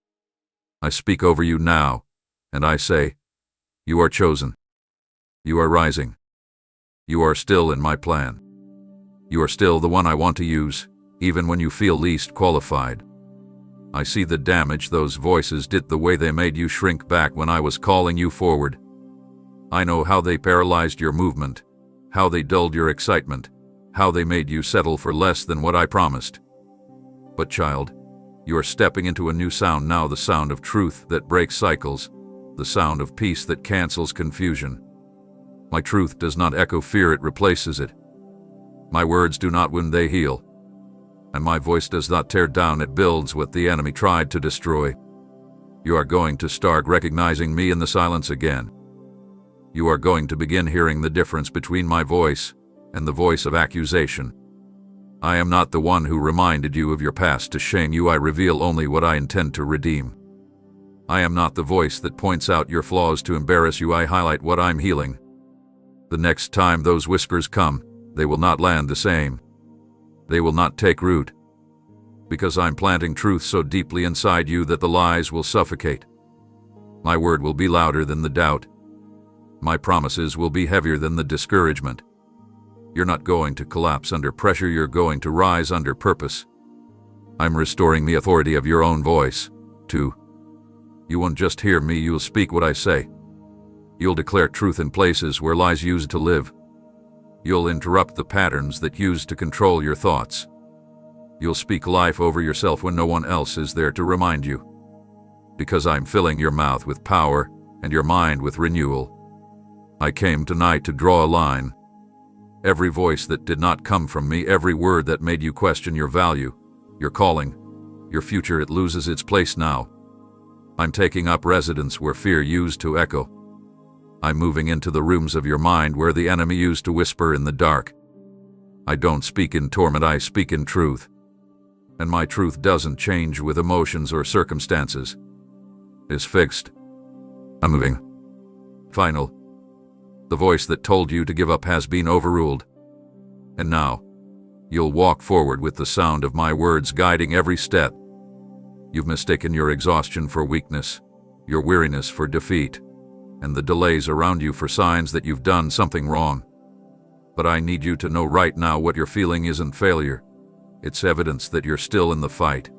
I speak over you now, and I say, you are chosen. You are rising. You are still in my plan. You are still the one I want to use, even when you feel least qualified. I see the damage those voices did, the way they made you shrink back when I was calling you forward. I know how they paralyzed your movement, how they dulled your excitement, how they made you settle for less than what I promised. But child, you are stepping into a new sound now, the sound of truth that breaks cycles, the sound of peace that cancels confusion. My truth does not echo fear, it replaces it. My words do not wound, they heal. And my voice does not tear down, it builds what the enemy tried to destroy. You are going to start recognizing me in the silence again. You are going to begin hearing the difference between my voice and the voice of accusation. I am not the one who reminded you of your past to shame you. I reveal only what I intend to redeem. I am not the voice that points out your flaws to embarrass you. I highlight what I'm healing. The next time those whispers come, they will not land the same. They will not take root. because I'm planting truth so deeply inside you that the lies will suffocate. My word will be louder than the doubt. My promises will be heavier than the discouragement. You're not going to collapse under pressure, you're going to rise under purpose. I'm restoring the authority of your own voice, too. You won't just hear me, you'll speak what I say. You'll declare truth in places where lies used to live. You'll interrupt the patterns that used to control your thoughts. You'll speak life over yourself when no one else is there to remind you. Because I'm filling your mouth with power and your mind with renewal. I came tonight to draw a line. Every voice that did not come from me, every word that made you question your value, your calling, your future, it loses its place now. I'm taking up residence where fear used to echo. I'm moving into the rooms of your mind where the enemy used to whisper in the dark. I don't speak in torment, I speak in truth. And my truth doesn't change with emotions or circumstances. It's fixed. I'm moving. Final. The voice that told you to give up has been overruled. And now, you'll walk forward with the sound of my words guiding every step. You've mistaken your exhaustion for weakness, your weariness for defeat, and the delays around you for signs that you've done something wrong. But I need you to know right now what you're feeling isn't failure. It's evidence that you're still in the fight.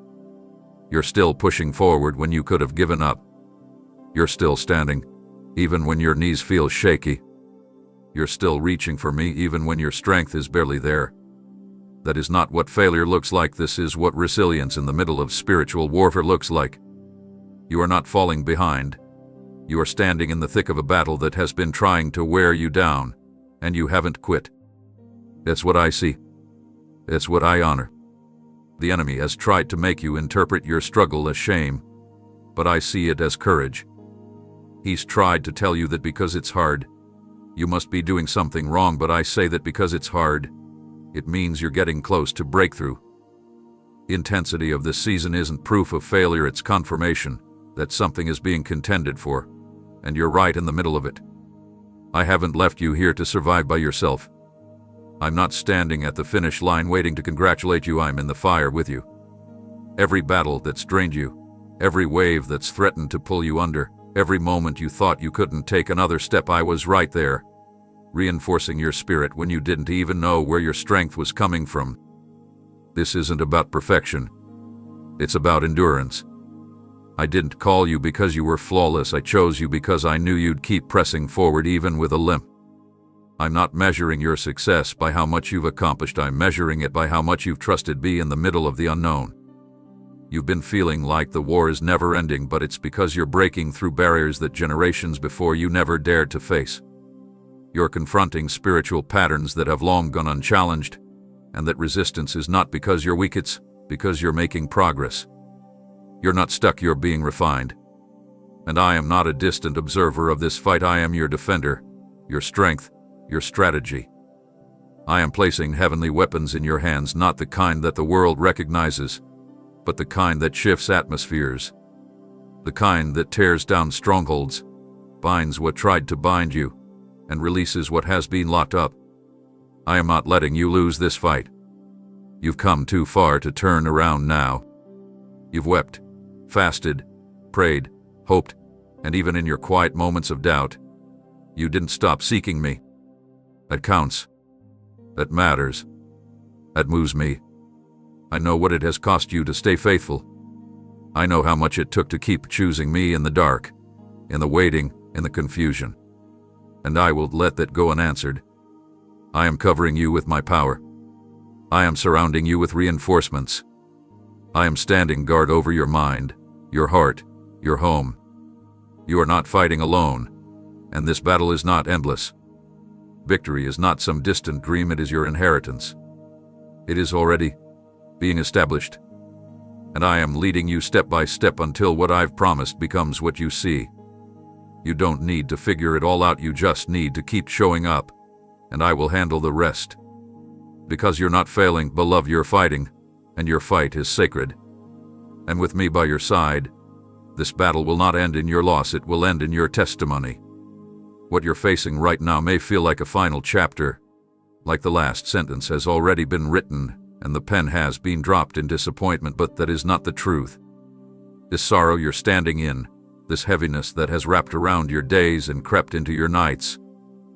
You're still pushing forward when you could have given up. You're still standing, even when your knees feel shaky. You're still reaching for me even when your strength is barely there. That is not what failure looks like. This is what resilience in the middle of spiritual warfare looks like. You are not falling behind. You are standing in the thick of a battle that has been trying to wear you down, and you haven't quit. That's what I see. It's what I honor. The enemy has tried to make you interpret your struggle as shame, but I see it as courage. He's tried to tell you that because it's hard, you must be doing something wrong, but I say that because it's hard, it means you're getting close to breakthrough. The intensity of this season isn't proof of failure, it's confirmation that something is being contended for, and you're right in the middle of it. I haven't left you here to survive by yourself. I'm not standing at the finish line waiting to congratulate you, I'm in the fire with you. Every battle that's drained you, every wave that's threatened to pull you under, every moment you thought you couldn't take another step, I was right there, reinforcing your spirit when you didn't even know where your strength was coming from. This isn't about perfection. It's about endurance. I didn't call you because you were flawless. I chose you because I knew you'd keep pressing forward even with a limp. I'm not measuring your success by how much you've accomplished. I'm measuring it by how much you've trusted me in the middle of the unknown. You've been feeling like the war is never ending, but it's because you're breaking through barriers that generations before you never dared to face. You're confronting spiritual patterns that have long gone unchallenged, and that resistance is not because you're weak, it's because you're making progress. You're not stuck, you're being refined. And I am not a distant observer of this fight, I am your defender, your strength, your strategy. I am placing heavenly weapons in your hands, not the kind that the world recognizes, but the kind that shifts atmospheres, the kind that tears down strongholds, binds what tried to bind you, and releases what has been locked up. I am not letting you lose this fight. You've come too far to turn around now. You've wept, fasted, prayed, hoped, and even in your quiet moments of doubt, you didn't stop seeking me. That counts. That matters. That moves me. I know what it has cost you to stay faithful. I know how much it took to keep choosing me in the dark, in the waiting, in the confusion. And I will let that go unanswered. I am covering you with my power. I am surrounding you with reinforcements. I am standing guard over your mind, your heart, your home. You are not fighting alone, and this battle is not endless. Victory is not some distant dream, it is your inheritance. It is already being established. And I am leading you step by step until what I've promised becomes what you see. You don't need to figure it all out, you just need to keep showing up, and I will handle the rest. Because you're not failing, beloved, you're fighting, and your fight is sacred. And with me by your side, this battle will not end in your loss, it will end in your testimony. What you're facing right now may feel like a final chapter, like the last sentence has already been written, and the pen has been dropped in disappointment, but that is not the truth. This sorrow you're standing in, this heaviness that has wrapped around your days and crept into your nights,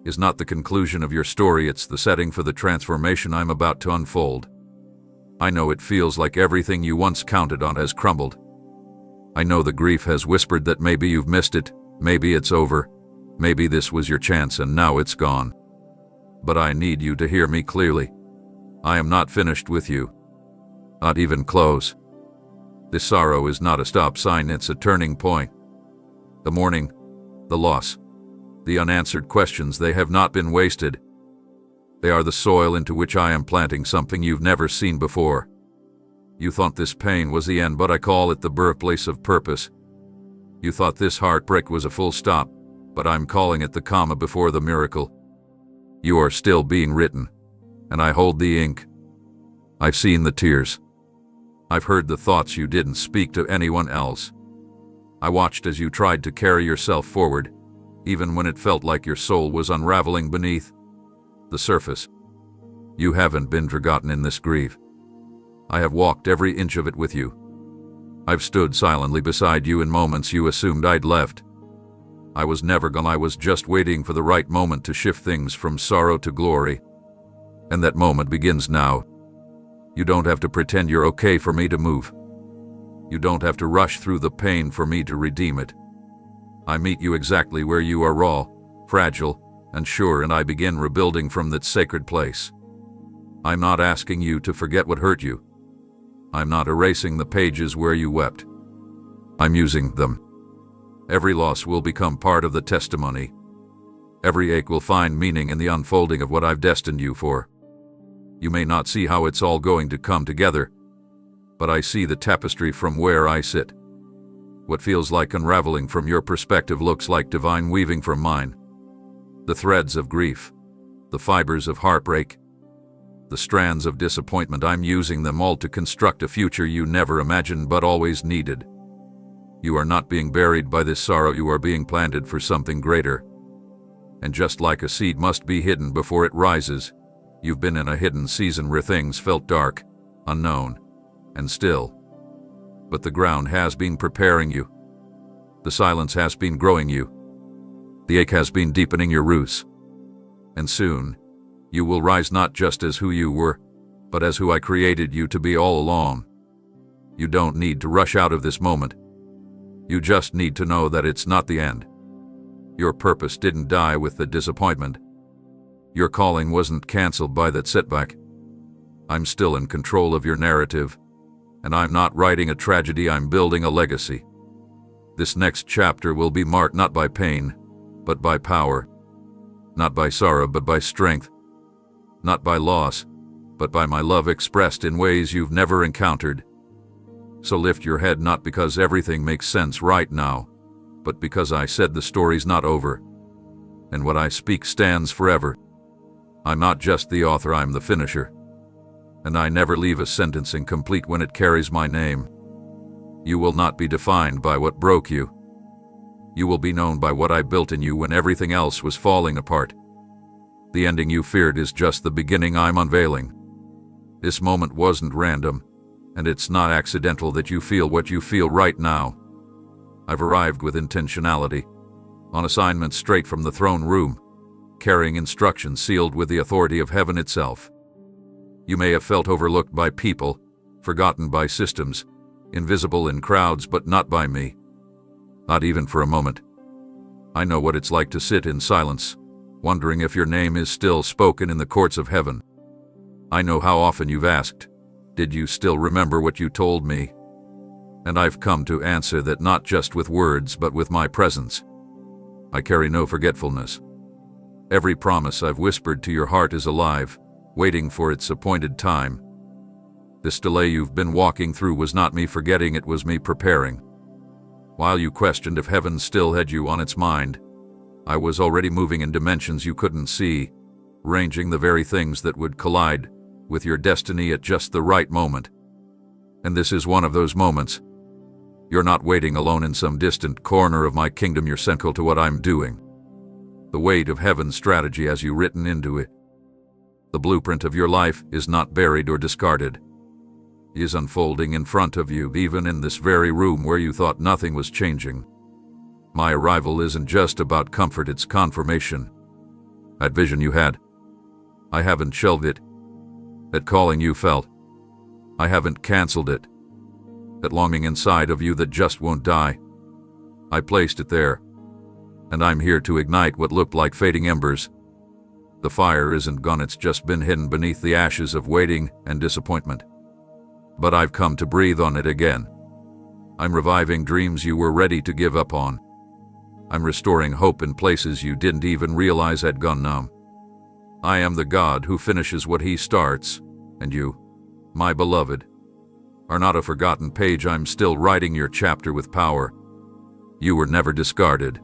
is not the conclusion of your story. It's the setting for the transformation I'm about to unfold. I know it feels like everything you once counted on has crumbled. I know the grief has whispered that maybe you've missed it, maybe it's over, maybe this was your chance and now it's gone. But I need you to hear me clearly. I am not finished with you. Not even close. This sorrow is not a stop sign, it's a turning point. The mourning, the loss, the unanswered questions, they have not been wasted. They are the soil into which I am planting something you've never seen before. You thought this pain was the end, but I call it the birthplace of purpose. You thought this heartbreak was a full stop, but I'm calling it the comma before the miracle. You are still being written, and I hold the ink. I've seen the tears. I've heard the thoughts you didn't speak to anyone else. I watched as you tried to carry yourself forward, even when it felt like your soul was unraveling beneath the surface. You haven't been forgotten in this grief. I have walked every inch of it with you. I've stood silently beside you in moments you assumed I'd left. I was never gone, I was just waiting for the right moment to shift things from sorrow to glory. And that moment begins now. You don't have to pretend you're okay for me to move. You don't have to rush through the pain for me to redeem it. I meet you exactly where you are, raw, fragile, and sure, and I begin rebuilding from that sacred place. I'm not asking you to forget what hurt you. I'm not erasing the pages where you wept. I'm using them. Every loss will become part of the testimony. Every ache will find meaning in the unfolding of what I've destined you for. You may not see how it's all going to come together, but I see the tapestry from where I sit. What feels like unraveling from your perspective looks like divine weaving from mine. The threads of grief, the fibers of heartbreak, the strands of disappointment, I'm using them all to construct a future you never imagined but always needed. You are not being buried by this sorrow, you are being planted for something greater. And just like a seed must be hidden before it rises, you've been in a hidden season where things felt dark, unknown, and still. But the ground has been preparing you. The silence has been growing you. The ache has been deepening your roots. And soon, you will rise not just as who you were, but as who I created you to be all along. You don't need to rush out of this moment. You just need to know that it's not the end. Your purpose didn't die with the disappointment. Your calling wasn't canceled by that setback. I'm still in control of your narrative, and I'm not writing a tragedy, I'm building a legacy. This next chapter will be marked not by pain, but by power. Not by sorrow, but by strength. Not by loss, but by my love expressed in ways you've never encountered. So lift your head, not because everything makes sense right now, but because I said the story's not over. And what I speak stands forever. I'm not just the author, I'm the finisher. And I never leave a sentence incomplete when it carries my name. You will not be defined by what broke you. You will be known by what I built in you when everything else was falling apart. The ending you feared is just the beginning I'm unveiling. This moment wasn't random, and it's not accidental that you feel what you feel right now. I've arrived with intentionality, on assignment straight from the throne room, carrying instructions sealed with the authority of heaven itself. You may have felt overlooked by people, forgotten by systems, invisible in crowds, but not by me. Not even for a moment. I know what it's like to sit in silence, wondering if your name is still spoken in the courts of heaven. I know how often you've asked, did you still remember what you told me? And I've come to answer that not just with words, but with my presence. I carry no forgetfulness. Every promise I've whispered to your heart is alive, waiting for its appointed time. This delay you've been walking through was not me forgetting, it was me preparing. While you questioned if heaven still had you on its mind, I was already moving in dimensions you couldn't see, arranging the very things that would collide with your destiny at just the right moment. And this is one of those moments. You're not waiting alone in some distant corner of my kingdom, you're central to what I'm doing. The weight of heaven's strategy has you written into it. The blueprint of your life is not buried or discarded. It is unfolding in front of you, even in this very room where you thought nothing was changing. My arrival isn't just about comfort, it's confirmation. That vision you had, I haven't shelved it. That calling you felt, I haven't canceled it. That longing inside of you that just won't die, I placed it there. And I'm here to ignite what looked like fading embers. The fire isn't gone, it's just been hidden beneath the ashes of waiting and disappointment. But I've come to breathe on it again. I'm reviving dreams you were ready to give up on. I'm restoring hope in places you didn't even realize had gone numb. I am the God who finishes what he starts, and you, my beloved, are not a forgotten page. I'm still writing your chapter with power. You were never discarded.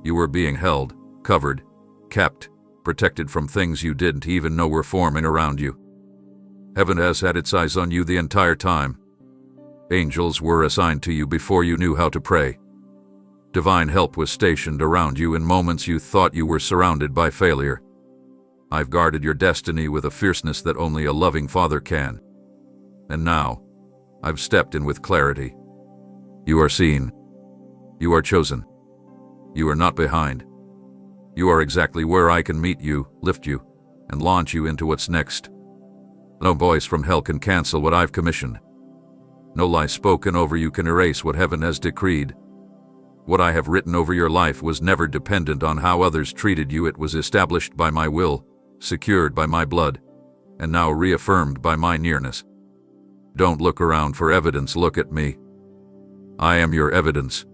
You were being held, covered, kept, protected from things you didn't even know were forming around you. Heaven has had its eyes on you the entire time. Angels were assigned to you before you knew how to pray. Divine help was stationed around you in moments you thought you were surrounded by failure. I've guarded your destiny with a fierceness that only a loving father can. And now, I've stepped in with clarity. You are seen. You are chosen. You are not behind. You are exactly where I can meet you, lift you, and launch you into what's next. No voice from hell can cancel what I've commissioned. No lie spoken over you can erase what heaven has decreed. What I have written over your life was never dependent on how others treated you. It was established by my will, secured by my blood, and now reaffirmed by my nearness. Don't look around for evidence, look at me. I am your evidence.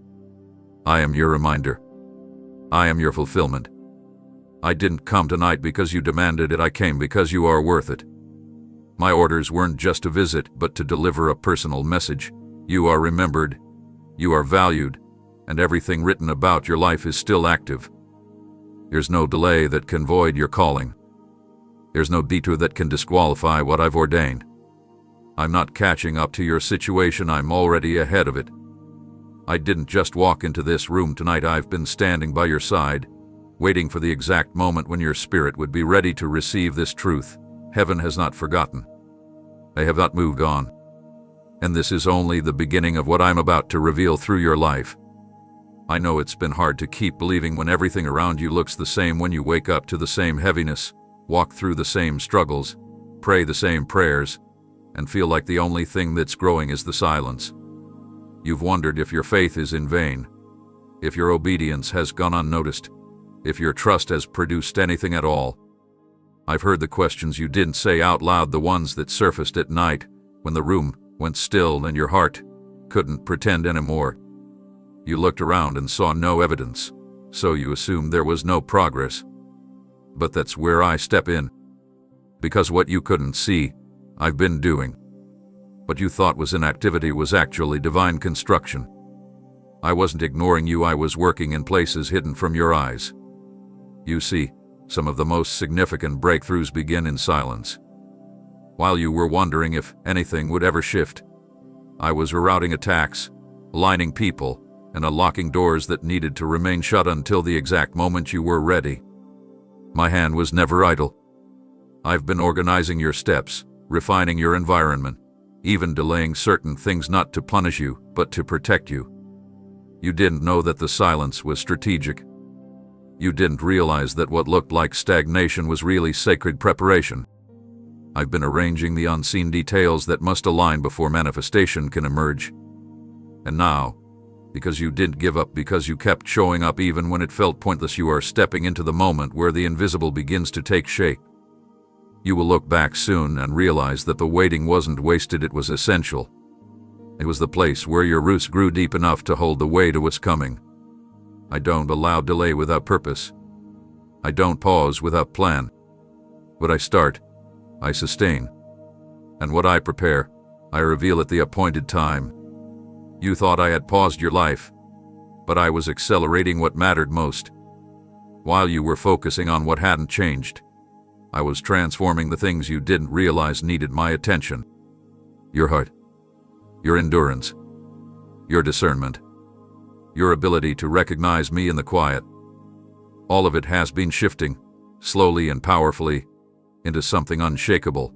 I am your reminder. I am your fulfillment. I didn't come tonight because you demanded it, I came because you are worth it. My orders weren't just to visit, but to deliver a personal message. You are remembered, you are valued, and everything written about your life is still active. There's no delay that can void your calling. There's no detour that can disqualify what I've ordained. I'm not catching up to your situation, I'm already ahead of it. I didn't just walk into this room tonight, I've been standing by your side, waiting for the exact moment when your spirit would be ready to receive this truth. Heaven has not forgotten. They have not moved on. And this is only the beginning of what I'm about to reveal through your life. I know it's been hard to keep believing when everything around you looks the same, when you wake up to the same heaviness, walk through the same struggles, pray the same prayers, and feel like the only thing that's growing is the silence. You've wondered if your faith is in vain, if your obedience has gone unnoticed, if your trust has produced anything at all. I've heard the questions you didn't say out loud, the ones that surfaced at night when the room went still and your heart couldn't pretend anymore. You looked around and saw no evidence, so you assumed there was no progress. But that's where I step in. Because what you couldn't see, I've been doing. What you thought was inactivity was actually divine construction. I wasn't ignoring you, I was working in places hidden from your eyes. You see, some of the most significant breakthroughs begin in silence. While you were wondering if anything would ever shift, I was rerouting attacks, aligning people, and unlocking doors that needed to remain shut until the exact moment you were ready. My hand was never idle. I've been organizing your steps, refining your environment, even delaying certain things, not to punish you, but to protect you. You didn't know that the silence was strategic. You didn't realize that what looked like stagnation was really sacred preparation. I've been arranging the unseen details that must align before manifestation can emerge. And now, because you didn't give up, because you kept showing up even when it felt pointless, you are stepping into the moment where the invisible begins to take shape. You will look back soon and realize that the waiting wasn't wasted, it was essential. It was the place where your roots grew deep enough to hold the weight of what's coming. I don't allow delay without purpose. I don't pause without plan. What I start, I sustain. And what I prepare, I reveal at the appointed time. You thought I had paused your life, but I was accelerating what mattered most. While you were focusing on what hadn't changed, I was transforming the things you didn't realize needed my attention. Your heart, your endurance, your discernment, your ability to recognize me in the quiet. All of it has been shifting, slowly and powerfully, into something unshakable.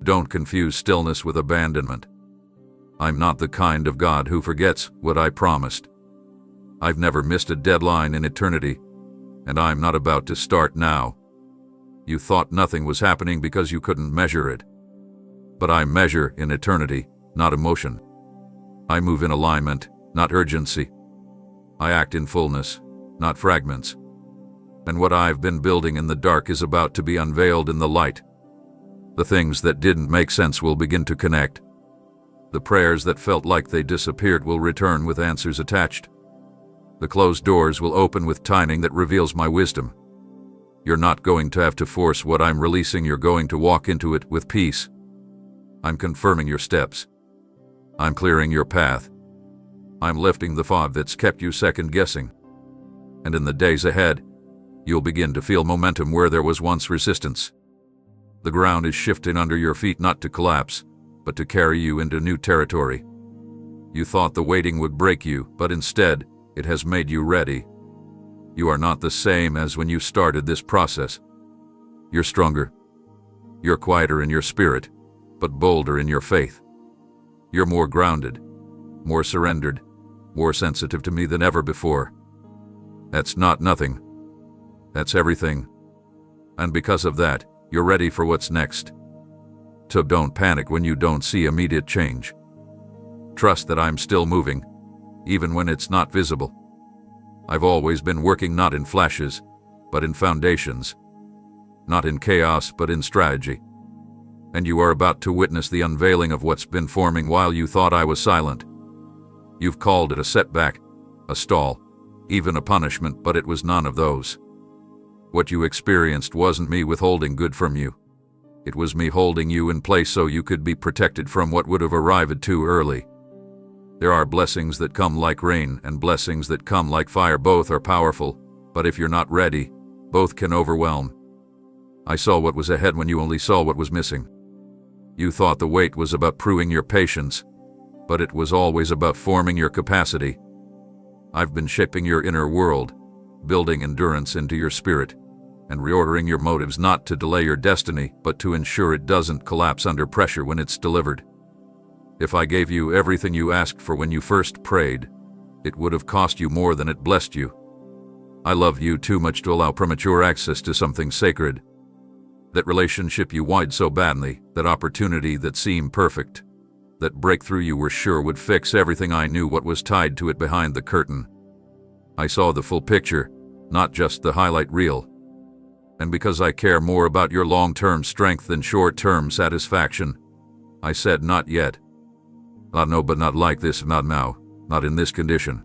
Don't confuse stillness with abandonment. I'm not the kind of God who forgets what I promised. I've never missed a deadline in eternity, and I'm not about to start now. You thought nothing was happening because you couldn't measure it. But I measure in eternity, not emotion. I move in alignment, not urgency. I act in fullness, not fragments. And what I've been building in the dark is about to be unveiled in the light. The things that didn't make sense will begin to connect. The prayers that felt like they disappeared will return with answers attached. The closed doors will open with timing that reveals my wisdom. You're not going to have to force what I'm releasing, you're going to walk into it with peace. I'm confirming your steps. I'm clearing your path. I'm lifting the fog that's kept you second-guessing. And in the days ahead, you'll begin to feel momentum where there was once resistance. The ground is shifting under your feet not to collapse, but to carry you into new territory. You thought the waiting would break you, but instead, it has made you ready. You are not the same as when you started this process. You're stronger. You're quieter in your spirit, but bolder in your faith. You're more grounded, more surrendered, more sensitive to me than ever before. That's not nothing. That's everything. And because of that, you're ready for what's next. So don't panic when you don't see immediate change. Trust that I'm still moving, even when it's not visible. I've always been working not in flashes, but in foundations. Not in chaos, but in strategy. And you are about to witness the unveiling of what's been forming while you thought I was silent. You've called it a setback, a stall, even a punishment, but it was none of those. What you experienced wasn't me withholding good from you. It was me holding you in place so you could be protected from what would have arrived too early. There are blessings that come like rain and blessings that come like fire. Both are powerful, but if you're not ready, both can overwhelm. I saw what was ahead when you only saw what was missing. You thought the wait was about proving your patience, but it was always about forming your capacity. I've been shaping your inner world, building endurance into your spirit, and reordering your motives not to delay your destiny, but to ensure it doesn't collapse under pressure when it's delivered. If I gave you everything you asked for when you first prayed, it would have cost you more than it blessed you. I love you too much to allow premature access to something sacred. That relationship you wanted so badly, that opportunity that seemed perfect, that breakthrough you were sure would fix everything. I knew what was tied to it behind the curtain. I saw the full picture, not just the highlight reel. And because I care more about your long-term strength than short-term satisfaction, I said not yet. No, but not like this, not now, not in this condition.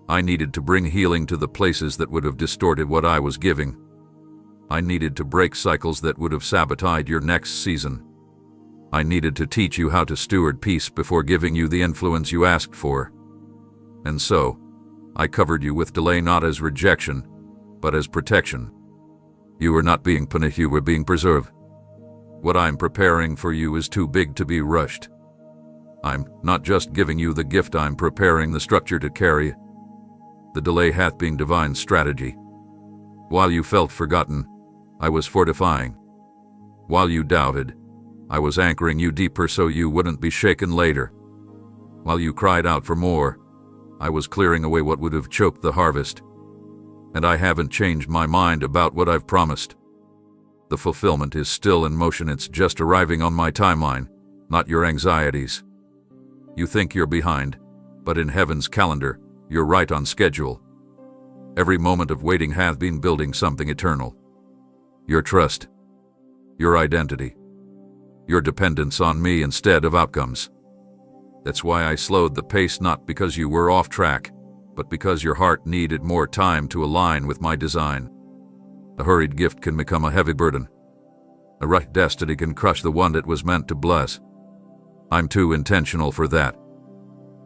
I needed to bring healing to the places that would have distorted what I was giving. I needed to break cycles that would have sabotaged your next season. I needed to teach you how to steward peace before giving you the influence you asked for. And so, I covered you with delay not as rejection, but as protection. You were not being punished, you were being preserved. What I'm preparing for you is too big to be rushed. I'm not just giving you the gift, I'm preparing the structure to carry it. The delay hath been divine strategy. While you felt forgotten, I was fortifying. While you doubted, I was anchoring you deeper so you wouldn't be shaken later. While you cried out for more, I was clearing away what would have choked the harvest. And I haven't changed my mind about what I've promised. The fulfillment is still in motion, it's just arriving on my timeline, not your anxieties. You think you're behind, but in heaven's calendar, you're right on schedule. Every moment of waiting hath been building something eternal. Your trust, your identity, your dependence on me instead of outcomes. That's why I slowed the pace, not because you were off track, but because your heart needed more time to align with my design. A hurried gift can become a heavy burden. A right destiny can crush the one it was meant to bless. I'm too intentional for that.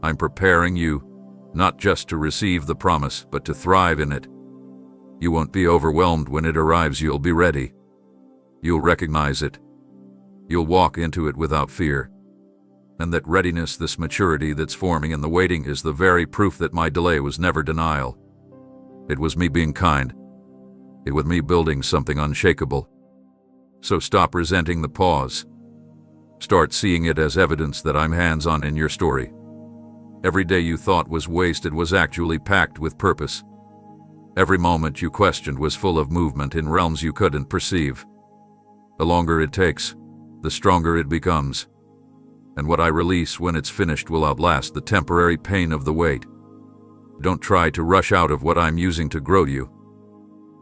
I'm preparing you, not just to receive the promise, but to thrive in it. You won't be overwhelmed when it arrives, you'll be ready. You'll recognize it. You'll walk into it without fear. And that readiness, this maturity that's forming in the waiting, is the very proof that my delay was never denial. It was me being kind. It was me building something unshakable. So stop resenting the pause. Start seeing it as evidence that I'm hands-on in your story. Every day you thought was wasted was actually packed with purpose. Every moment you questioned was full of movement in realms you couldn't perceive. The longer it takes, the stronger it becomes. And what I release when it's finished will outlast the temporary pain of the wait. Don't try to rush out of what I'm using to grow you.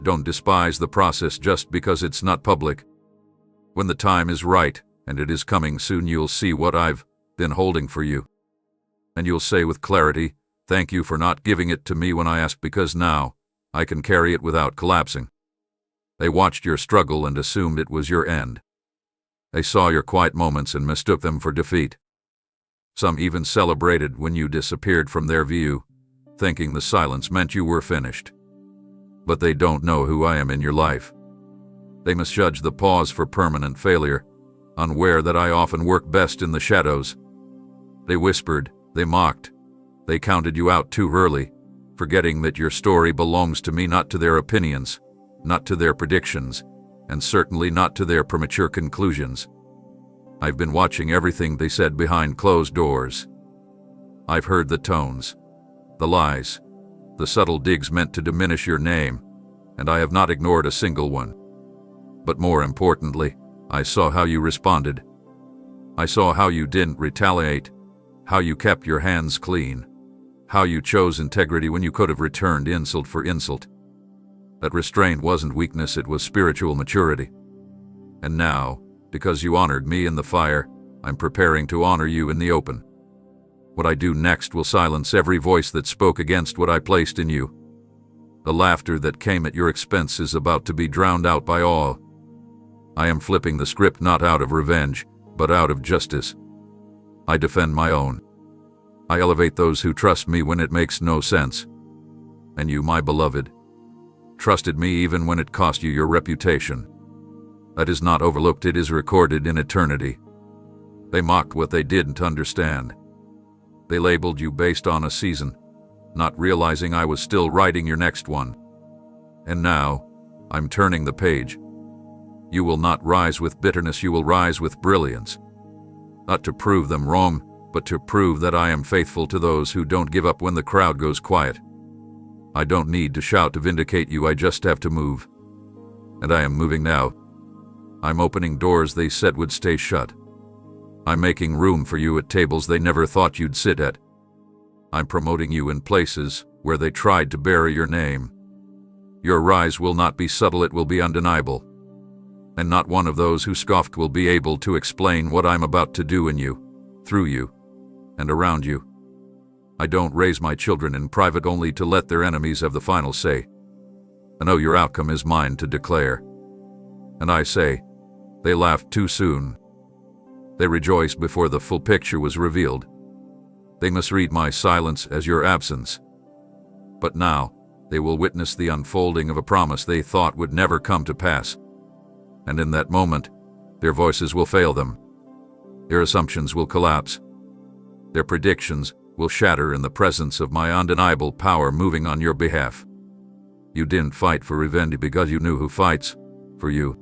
Don't despise the process just because it's not public. When the time is right, and it is coming soon, you'll see what I've been holding for you. And you'll say with clarity, thank you for not giving it to me when I asked, because now I can carry it without collapsing. They watched your struggle and assumed it was your end. They saw your quiet moments and mistook them for defeat. Some even celebrated when you disappeared from their view, thinking the silence meant you were finished. But they don't know who I am in your life. They misjudge the pause for permanent failure, unaware that I often work best in the shadows. They whispered, they mocked, they counted you out too early, forgetting that your story belongs to me, not to their opinions, not to their predictions, and certainly not to their premature conclusions. I've been watching everything they said behind closed doors. I've heard the tones, the lies, the subtle digs meant to diminish your name, and I have not ignored a single one. But more importantly, I saw how you responded. I saw how you didn't retaliate, how you kept your hands clean, how you chose integrity when you could have returned insult for insult. That restraint wasn't weakness, it was spiritual maturity. And now, because you honored me in the fire, I'm preparing to honor you in the open. What I do next will silence every voice that spoke against what I placed in you. The laughter that came at your expense is about to be drowned out by awe. I am flipping the script not out of revenge, but out of justice. I defend my own. I elevate those who trust me when it makes no sense. And you, my beloved, trusted me even when it cost you your reputation. That is not overlooked, it is recorded in eternity. They mocked what they didn't understand. They labeled you based on a season, not realizing I was still writing your next one. And now, I'm turning the page. You will not rise with bitterness, you will rise with brilliance. Not to prove them wrong, but to prove that I am faithful to those who don't give up when the crowd goes quiet. I don't need to shout to vindicate you, I just have to move. And I am moving now. I'm opening doors they said would stay shut. I'm making room for you at tables they never thought you'd sit at. I'm promoting you in places where they tried to bury your name. Your rise will not be subtle, it will be undeniable. And not one of those who scoffed will be able to explain what I'm about to do in you, through you, and around you. I don't raise my children in private only to let their enemies have the final say. I know your outcome is mine to declare. And I say, they laughed too soon. They rejoiced before the full picture was revealed. They misread my silence as your absence. But now, they will witness the unfolding of a promise they thought would never come to pass. And in that moment, their voices will fail them. Their assumptions will collapse. Their predictions will shatter in the presence of my undeniable power moving on your behalf. You didn't fight for revenge because you knew who fights for you.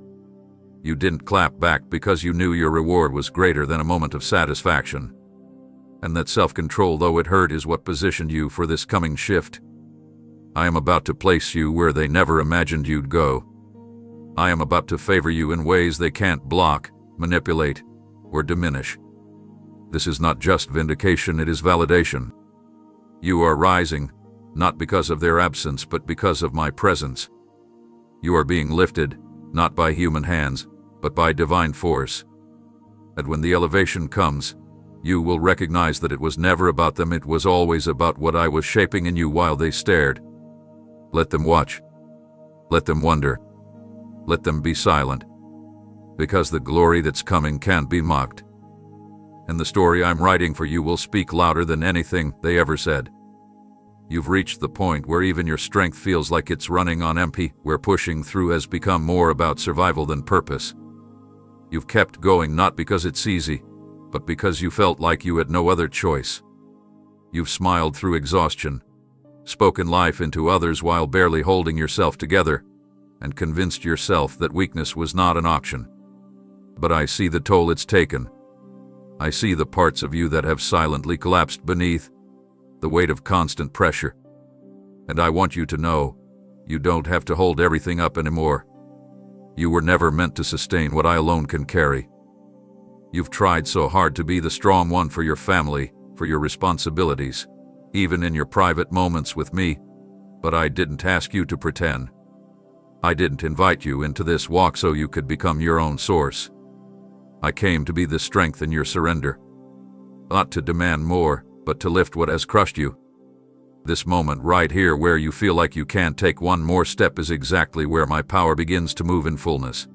You didn't clap back because you knew your reward was greater than a moment of satisfaction. And that self-control, though it hurt, is what positioned you for this coming shift. I am about to place you where they never imagined you'd go. I am about to favor you in ways they can't block, manipulate, or diminish. This is not just vindication, it is validation. You are rising, not because of their absence, but because of my presence. You are being lifted, not by human hands, but by divine force. And when the elevation comes, you will recognize that it was never about them, it was always about what I was shaping in you while they stared. Let them watch. Let them wonder. Let them be silent. Because the glory that's coming can't be mocked. And the story I'm writing for you will speak louder than anything they ever said. You've reached the point where even your strength feels like it's running on empty, where pushing through has become more about survival than purpose. You've kept going not because it's easy, but because you felt like you had no other choice. You've smiled through exhaustion, spoken life into others while barely holding yourself together, and convinced yourself that weakness was not an option. But I see the toll it's taken. I see the parts of you that have silently collapsed beneath the weight of constant pressure. And I want you to know, you don't have to hold everything up anymore. You were never meant to sustain what I alone can carry. You've tried so hard to be the strong one for your family, for your responsibilities, even in your private moments with me, but I didn't ask you to pretend. I didn't invite you into this walk so you could become your own source. I came to be the strength in your surrender. Not to demand more, but to lift what has crushed you. This moment right here where you feel like you can't take one more step is exactly where my power begins to move in fullness.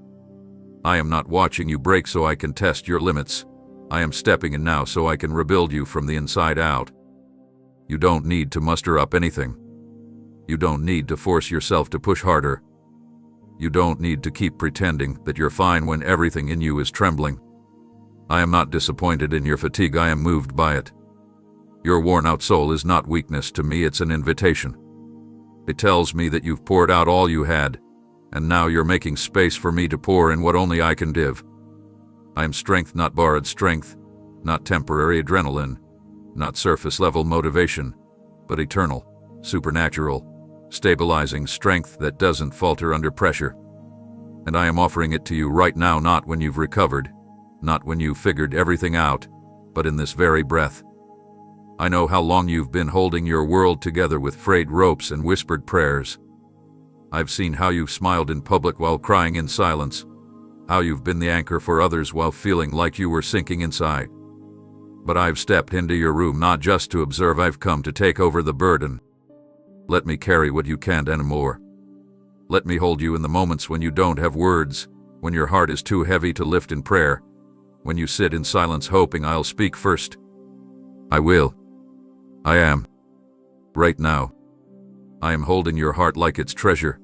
I am not watching you break so I can test your limits. I am stepping in now so I can rebuild you from the inside out. You don't need to muster up anything. You don't need to force yourself to push harder. You don't need to keep pretending that you're fine when everything in you is trembling. I am not disappointed in your fatigue, I am moved by it. Your worn-out soul is not weakness to me, it's an invitation. It tells me that you've poured out all you had, and now you're making space for me to pour in what only I can give. I am strength, not borrowed strength, not temporary adrenaline, not surface-level motivation, but eternal, supernatural, stabilizing strength that doesn't falter under pressure. And I am offering it to you right now, not when you've recovered, not when you've figured everything out, but in this very breath. I know how long you've been holding your world together with frayed ropes and whispered prayers. I've seen how you've smiled in public while crying in silence, how you've been the anchor for others while feeling like you were sinking inside. But I've stepped into your room not just to observe, I've come to take over the burden. Let me carry what you can't anymore. Let me hold you in the moments when you don't have words, when your heart is too heavy to lift in prayer, when you sit in silence hoping I'll speak first. I will. I am. Right now. I am holding your heart like it's treasure,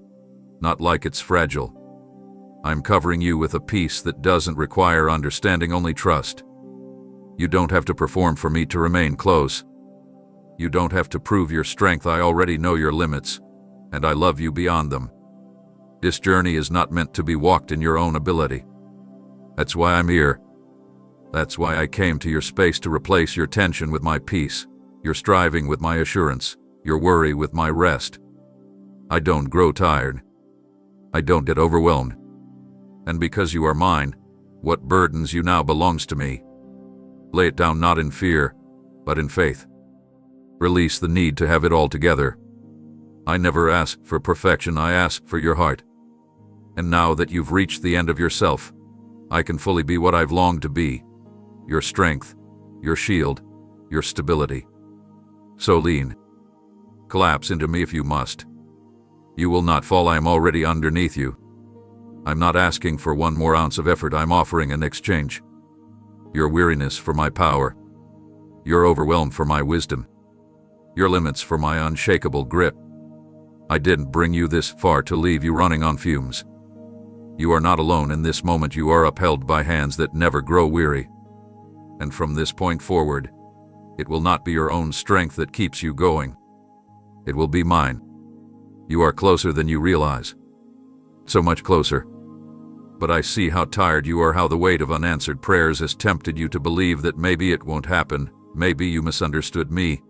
not like it's fragile. I'm covering you with a peace that doesn't require understanding, only trust. You don't have to perform for me to remain close. You don't have to prove your strength, I already know your limits, and I love you beyond them. This journey is not meant to be walked in your own ability. That's why I'm here. That's why I came to your space, to replace your tension with my peace, your striving with my assurance, your worry with my rest. I don't grow tired. I don't get overwhelmed. And because you are mine, what burdens you now belongs to me. Lay it down not in fear, but in faith. Release the need to have it all together. I never ask for perfection, I ask for your heart. And now that you've reached the end of yourself, I can fully be what I've longed to be. Your strength, your shield, your stability. So lean. Collapse into me if you must. You will not fall, I am already underneath you. I'm not asking for one more ounce of effort, I'm offering an exchange. Your weariness for my power. Your overwhelm for my wisdom. Your limits for my unshakable grip. I didn't bring you this far to leave you running on fumes. You are not alone in this moment, you are upheld by hands that never grow weary. And from this point forward, it will not be your own strength that keeps you going. It will be mine. You are closer than you realize. So much closer. But I see how tired you are, how the weight of unanswered prayers has tempted you to believe that maybe it won't happen, maybe you misunderstood me,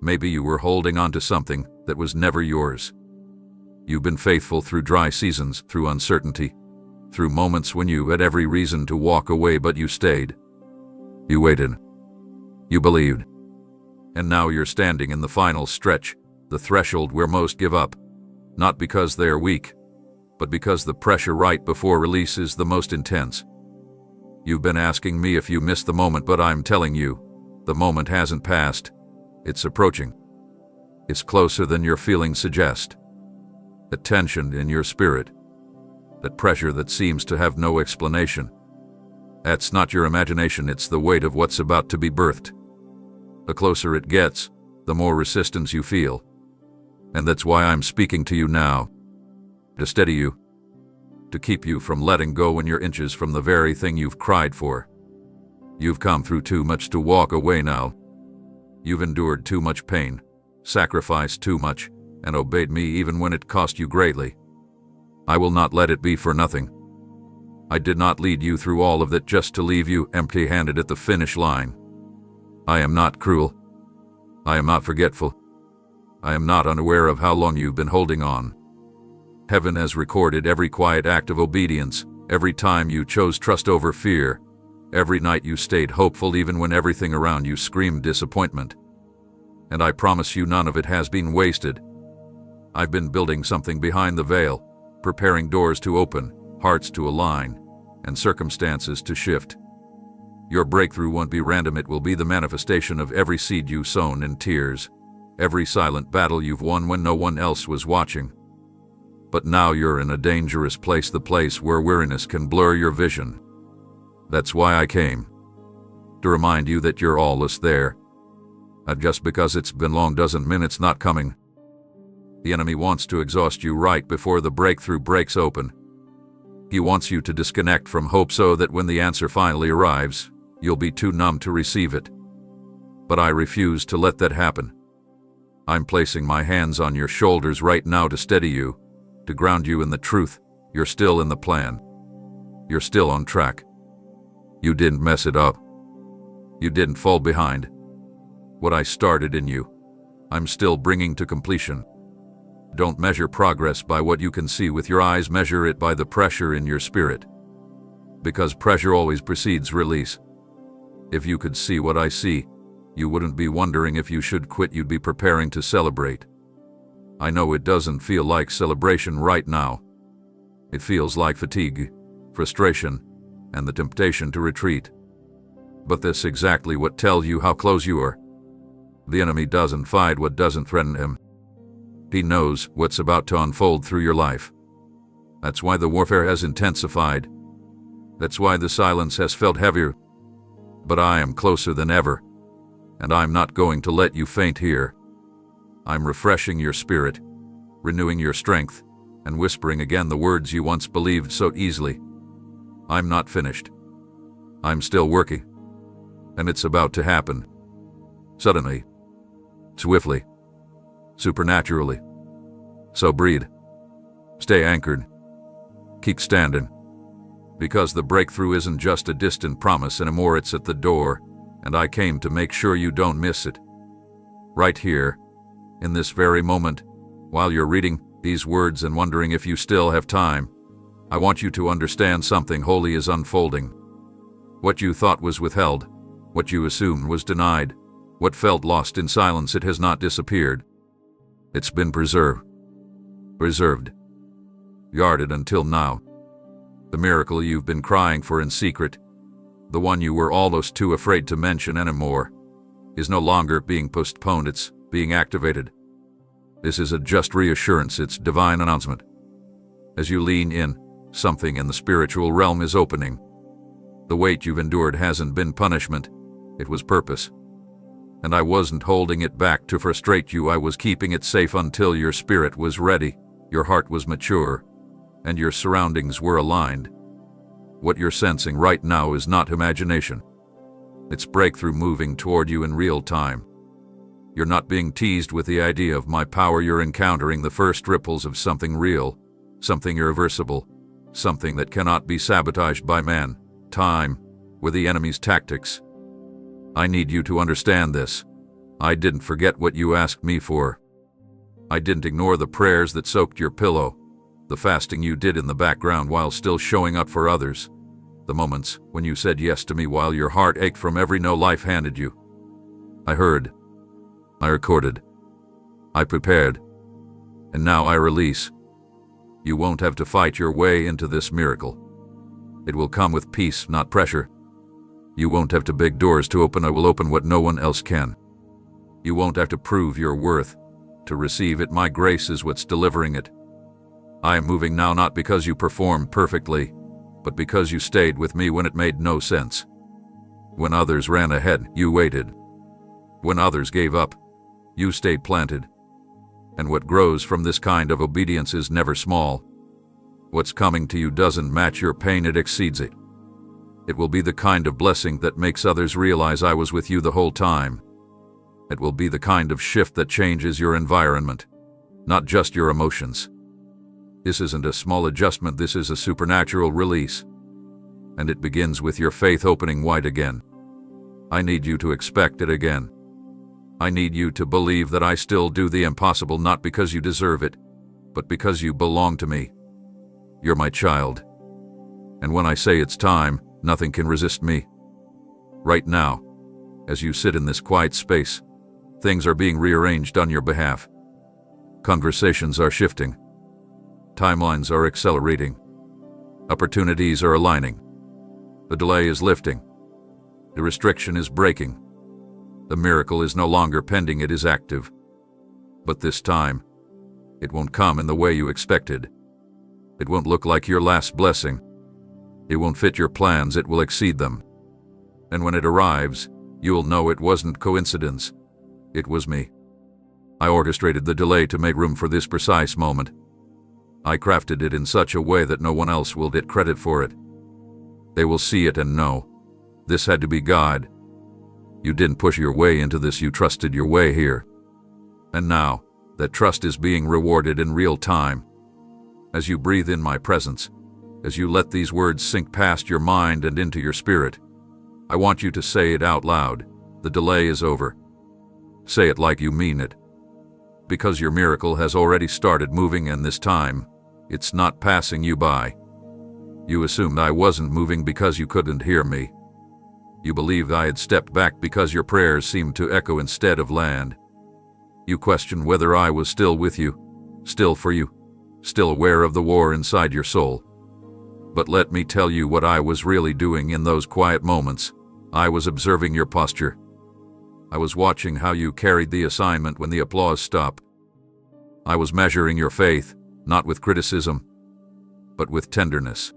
maybe you were holding on to something that was never yours. You've been faithful through dry seasons, through uncertainty, through moments when you had every reason to walk away, but you stayed. You waited. You believed. And now you're standing in the final stretch, the threshold where most give up, not because they're weak, but because the pressure right before release is the most intense. You've been asking me if you missed the moment, but I'm telling you, the moment hasn't passed. It's approaching. It's closer than your feelings suggest. That tension in your spirit, that pressure that seems to have no explanation. That's not your imagination, it's the weight of what's about to be birthed. The closer it gets, the more resistance you feel. And that's why I'm speaking to you now. To steady you. To keep you from letting go when you're inches from the very thing you've cried for. You've come through too much to walk away now. You've endured too much pain, sacrificed too much, and obeyed me even when it cost you greatly. I will not let it be for nothing. I did not lead you through all of that just to leave you empty-handed at the finish line. I am not cruel. I am not forgetful. I am not unaware of how long you've been holding on. Heaven has recorded every quiet act of obedience, every time you chose trust over fear, every night you stayed hopeful even when everything around you screamed disappointment. And I promise you none of it has been wasted. I've been building something behind the veil, preparing doors to open, hearts to align, and circumstances to shift. Your breakthrough won't be random. It will be the manifestation of every seed you've sown in tears, every silent battle you've won when no one else was watching. But now you're in a dangerous place, the place where weariness can blur your vision. That's why I came. To remind you that you're always there. Not just because it's been long doesn't mean it's not coming. The enemy wants to exhaust you right before the breakthrough breaks open. He wants you to disconnect from hope so that when the answer finally arrives, you'll be too numb to receive it. But I refuse to let that happen. I'm placing my hands on your shoulders right now to steady you, to ground you in the truth. You're still in the plan. You're still on track. You didn't mess it up. You didn't fall behind. What I started in you, I'm still bringing to completion. Don't measure progress by what you can see with your eyes, measure it by the pressure in your spirit. Because pressure always precedes release. If you could see what I see, you wouldn't be wondering if you should quit, you'd be preparing to celebrate. I know it doesn't feel like celebration right now. It feels like fatigue, frustration, and the temptation to retreat. But that's exactly what tells you how close you are. The enemy doesn't fight what doesn't threaten him. He knows what's about to unfold through your life. That's why the warfare has intensified. That's why the silence has felt heavier. But I am closer than ever, and I'm not going to let you faint here. I'm refreshing your spirit, renewing your strength, and whispering again the words you once believed so easily. I'm not finished. I'm still working. And it's about to happen. Suddenly. Swiftly. Supernaturally. So breathe. Stay anchored. Keep standing. Because the breakthrough isn't just a distant promise anymore, it's at the door, and I came to make sure you don't miss it. Right here, in this very moment, while you're reading these words and wondering if you still have time, I want you to understand something holy is unfolding. What you thought was withheld, what you assumed was denied, what felt lost in silence, it has not disappeared. It's been preserved, guarded until now. The miracle you've been crying for in secret, the one you were almost too afraid to mention anymore, is no longer being postponed, it's being activated. This is a just reassurance, it's divine announcement. As you lean in, something in the spiritual realm is opening. The weight you've endured hasn't been punishment, it was purpose. And I wasn't holding it back to frustrate you, I was keeping it safe until your spirit was ready, your heart was mature, and your surroundings were aligned. What you're sensing right now is not imagination. It's breakthrough moving toward you in real time. You're not being teased with the idea of my power, you're encountering the first ripples of something real, something irreversible, something that cannot be sabotaged by man, time, or the enemy's tactics. I need you to understand this. I didn't forget what you asked me for. I didn't ignore the prayers that soaked your pillow, the fasting you did in the background while still showing up for others, the moments when you said yes to me while your heart ached from every no life handed you. I heard. I recorded. I prepared. And now I release. You won't have to fight your way into this miracle. It will come with peace, not pressure. You won't have to beg doors to open, I will open what no one else can. You won't have to prove your worth. To receive it, my grace is what's delivering it. I am moving now not because you performed perfectly, but because you stayed with me when it made no sense. When others ran ahead, you waited. When others gave up, you stayed planted. And what grows from this kind of obedience is never small. What's coming to you doesn't match your pain, it exceeds it. It will be the kind of blessing that makes others realize I was with you the whole time. It will be the kind of shift that changes your environment, not just your emotions. This isn't a small adjustment, this is a supernatural release. And it begins with your faith opening wide again. I need you to expect it again. I need you to believe that I still do the impossible, not because you deserve it, but because you belong to me. You're my child. And when I say it's time, nothing can resist me. Right now, as you sit in this quiet space, things are being rearranged on your behalf. Conversations are shifting. Timelines are accelerating. Opportunities are aligning. The delay is lifting. The restriction is breaking. The miracle is no longer pending, it is active. But this time, it won't come in the way you expected. It won't look like your last blessing. It won't fit your plans, it will exceed them. And when it arrives, you'll know it wasn't coincidence. It was me. I orchestrated the delay to make room for this precise moment. I crafted it in such a way that no one else will get credit for it. They will see it and know. This had to be God. You didn't push your way into this, you trusted your way here. And now, that trust is being rewarded in real time. As you breathe in my presence, as you let these words sink past your mind and into your spirit, I want you to say it out loud. The delay is over. Say it like you mean it. Because your miracle has already started moving, and this time, it's not passing you by. You assumed I wasn't moving because you couldn't hear me. You believed I had stepped back because your prayers seemed to echo instead of land. You questioned whether I was still with you, still for you, still aware of the war inside your soul. But let me tell you what I was really doing in those quiet moments. I was observing your posture. I was watching how you carried the assignment when the applause stopped. I was measuring your faith, not with criticism, but with tenderness.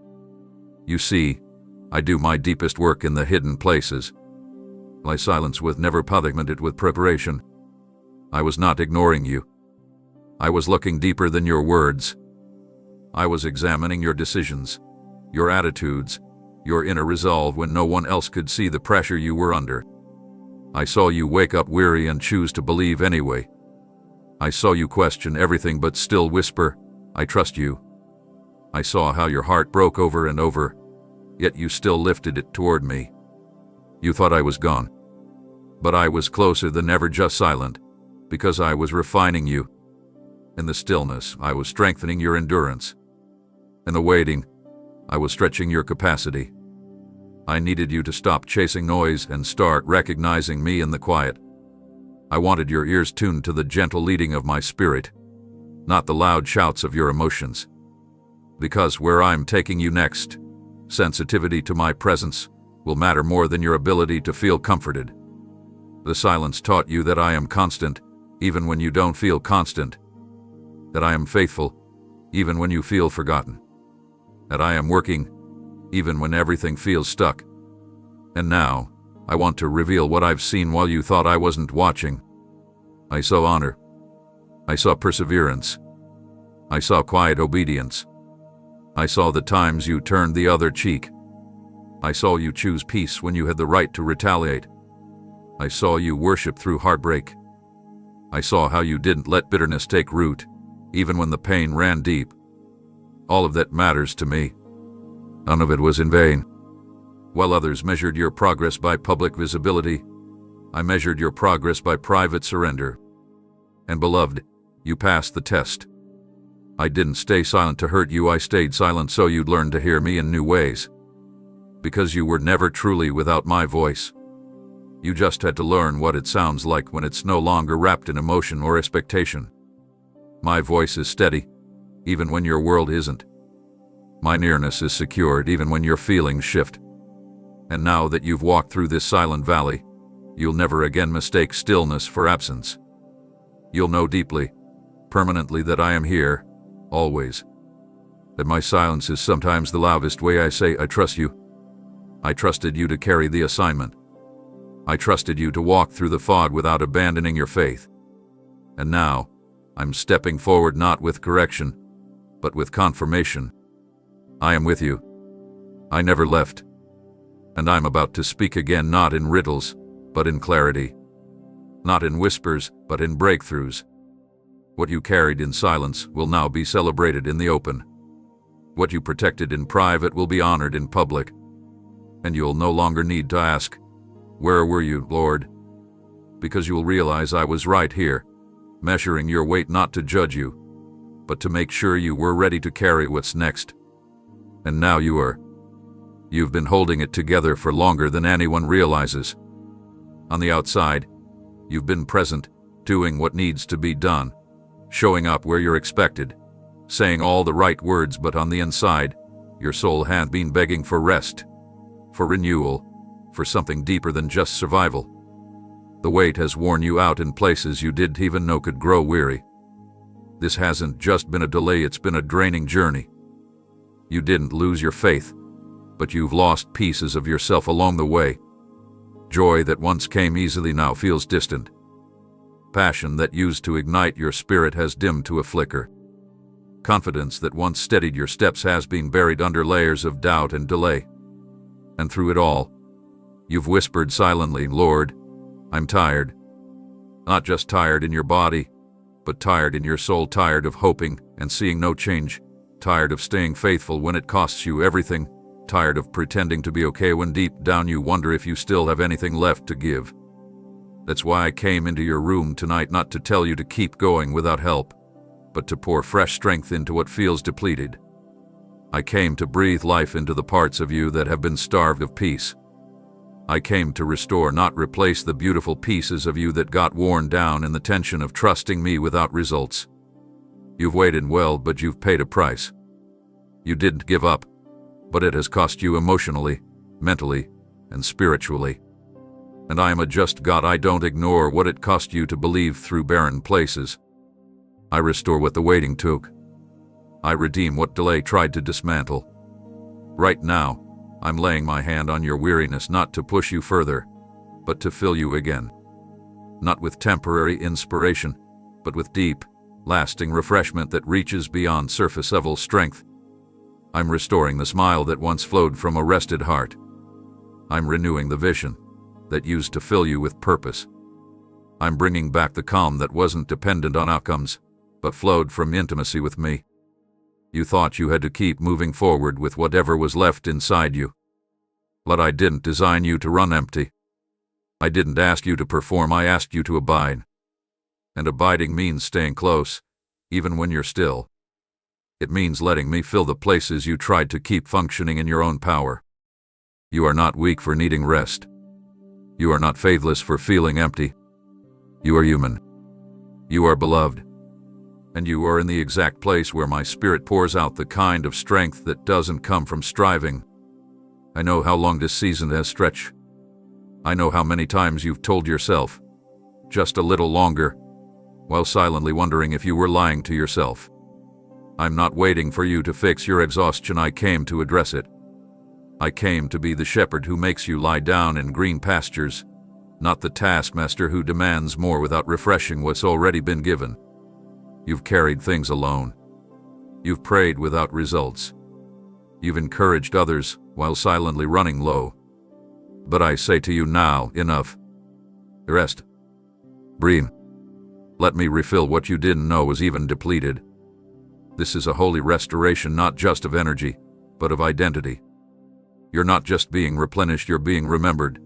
You see, I do my deepest work in the hidden places. My silence was never punctuated with preparation. I was not ignoring you. I was looking deeper than your words. I was examining your decisions, your attitudes, your inner resolve when no one else could see the pressure you were under. I saw you wake up weary and choose to believe anyway. I saw you question everything but still whisper, "I trust you." I saw how your heart broke over and over, yet you still lifted it toward me. You thought I was gone. But I was closer than ever, just silent, because I was refining you. In the stillness, I was strengthening your endurance. In the waiting, I was stretching your capacity. I needed you to stop chasing noise and start recognizing me in the quiet. I wanted your ears tuned to the gentle leading of my spirit, not the loud shouts of your emotions. Because where I'm taking you next, sensitivity to my presence will matter more than your ability to feel comforted. The silence taught you that I am constant, even when you don't feel constant. That I am faithful, even when you feel forgotten. That I am working, even when everything feels stuck. And now, I want to reveal what I've seen while you thought I wasn't watching. I saw honor. I saw perseverance. I saw quiet obedience. I saw the times you turned the other cheek. I saw you choose peace when you had the right to retaliate. I saw you worship through heartbreak. I saw how you didn't let bitterness take root, even when the pain ran deep. All of that matters to me. None of it was in vain. While others measured your progress by public visibility, I measured your progress by private surrender. And beloved, you passed the test. I didn't stay silent to hurt you, I stayed silent so you'd learn to hear me in new ways. Because you were never truly without my voice. You just had to learn what it sounds like when it's no longer wrapped in emotion or expectation. My voice is steady, even when your world isn't. My nearness is secured even when your feelings shift. And now that you've walked through this silent valley, you'll never again mistake stillness for absence. You'll know deeply, permanently, that I am here, always. That my silence is sometimes the loudest way I say I trust you. I trusted you to carry the assignment. I trusted you to walk through the fog without abandoning your faith. And now, I'm stepping forward not with correction, but with confirmation. I am with you. I never left. And I'm about to speak again, not in riddles, but in clarity. Not in whispers, but in breakthroughs. What you carried in silence will now be celebrated in the open. What you protected in private will be honored in public. And you'll no longer need to ask, "Where were you, Lord?" Because you'll realize I was right here, measuring your weight not to judge you, but to make sure you were ready to carry what's next. And now you are. You've been holding it together for longer than anyone realizes. On the outside, you've been present, doing what needs to be done, showing up where you're expected, saying all the right words, but on the inside, your soul has been begging for rest, for renewal, for something deeper than just survival. The weight has worn you out in places you didn't even know could grow weary. This hasn't just been a delay, it's been a draining journey. You didn't lose your faith, but you've lost pieces of yourself along the way. Joy that once came easily now feels distant. Passion that used to ignite your spirit has dimmed to a flicker. Confidence that once steadied your steps has been buried under layers of doubt and delay. And through it all, you've whispered silently, "Lord, I'm tired." Not just tired in your body, but tired in your soul, tired of hoping and seeing no change, tired of staying faithful when it costs you everything, tired of pretending to be okay when deep down you wonder if you still have anything left to give. That's why I came into your room tonight, not to tell you to keep going without help, but to pour fresh strength into what feels depleted. I came to breathe life into the parts of you that have been starved of peace. I came to restore, not replace, the beautiful pieces of you that got worn down in the tension of trusting me without results. You've waited well, but you've paid a price. You didn't give up, but it has cost you emotionally, mentally, and spiritually. And I am a just God. I don't ignore what it cost you to believe through barren places. I restore what the waiting took. I redeem what delay tried to dismantle. Right now, I'm laying my hand on your weariness, not to push you further, but to fill you again. Not with temporary inspiration, but with deep, lasting refreshment that reaches beyond surface-level strength. I'm restoring the smile that once flowed from a rested heart. I'm renewing the vision that used to fill you with purpose. I'm bringing back the calm that wasn't dependent on outcomes, but flowed from intimacy with me. You thought you had to keep moving forward with whatever was left inside you. But I didn't design you to run empty. I didn't ask you to perform, I asked you to abide. And abiding means staying close, even when you're still. It means letting me fill the places you tried to keep functioning in your own power. You are not weak for needing rest. You are not faithless for feeling empty. You are human. You are beloved. And you are in the exact place where my spirit pours out the kind of strength that doesn't come from striving. I know how long this season has stretched. I know how many times you've told yourself, just a little longer, while silently wondering if you were lying to yourself. I'm not waiting for you to fix your exhaustion. I came to address it. I came to be the shepherd who makes you lie down in green pastures, not the taskmaster who demands more without refreshing what's already been given. You've carried things alone. You've prayed without results. You've encouraged others while silently running low. But I say to you now, enough. Rest. Breathe. Let me refill what you didn't know was even depleted. This is a holy restoration, not just of energy, but of identity. You're not just being replenished, you're being remembered.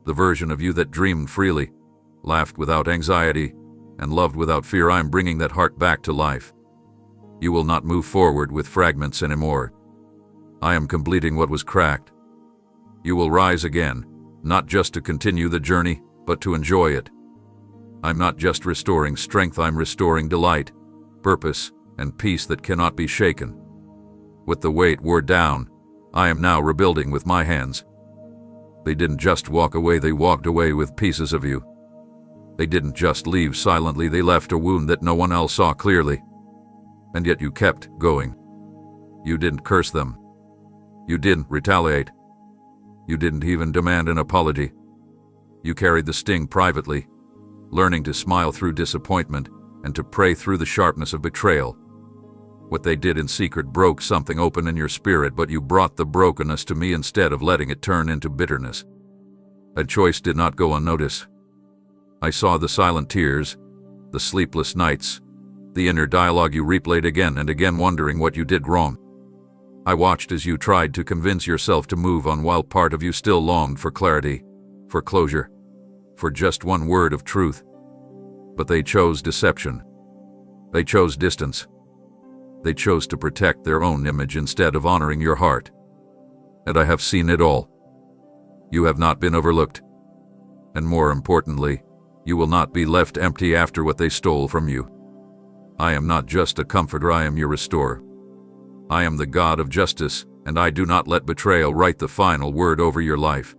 The version of you that dreamed freely, laughed without anxiety, and loved without fear, I'm bringing that heart back to life. You will not move forward with fragments anymore. I am completing what was cracked. You will rise again, not just to continue the journey, but to enjoy it. I'm not just restoring strength, I'm restoring delight, purpose, and peace that cannot be shaken. With the weight wore down, I am now rebuilding with my hands. They didn't just walk away, they walked away with pieces of you. They didn't just leave silently, they left a wound that no one else saw clearly. And yet you kept going. You didn't curse them. You didn't retaliate. You didn't even demand an apology. You carried the sting privately, learning to smile through disappointment and to pray through the sharpness of betrayal. What they did in secret broke something open in your spirit, but you brought the brokenness to me instead of letting it turn into bitterness. A choice did not go unnoticed. I saw the silent tears, the sleepless nights, the inner dialogue you replayed again and again, wondering what you did wrong. I watched as you tried to convince yourself to move on while part of you still longed for clarity, for closure, for just one word of truth. But they chose deception. They chose distance. They chose to protect their own image instead of honoring your heart. And I have seen it all. You have not been overlooked. And more importantly, you will not be left empty after what they stole from you. I am not just a comforter, I am your restorer. I am the God of justice, and I do not let betrayal write the final word over your life.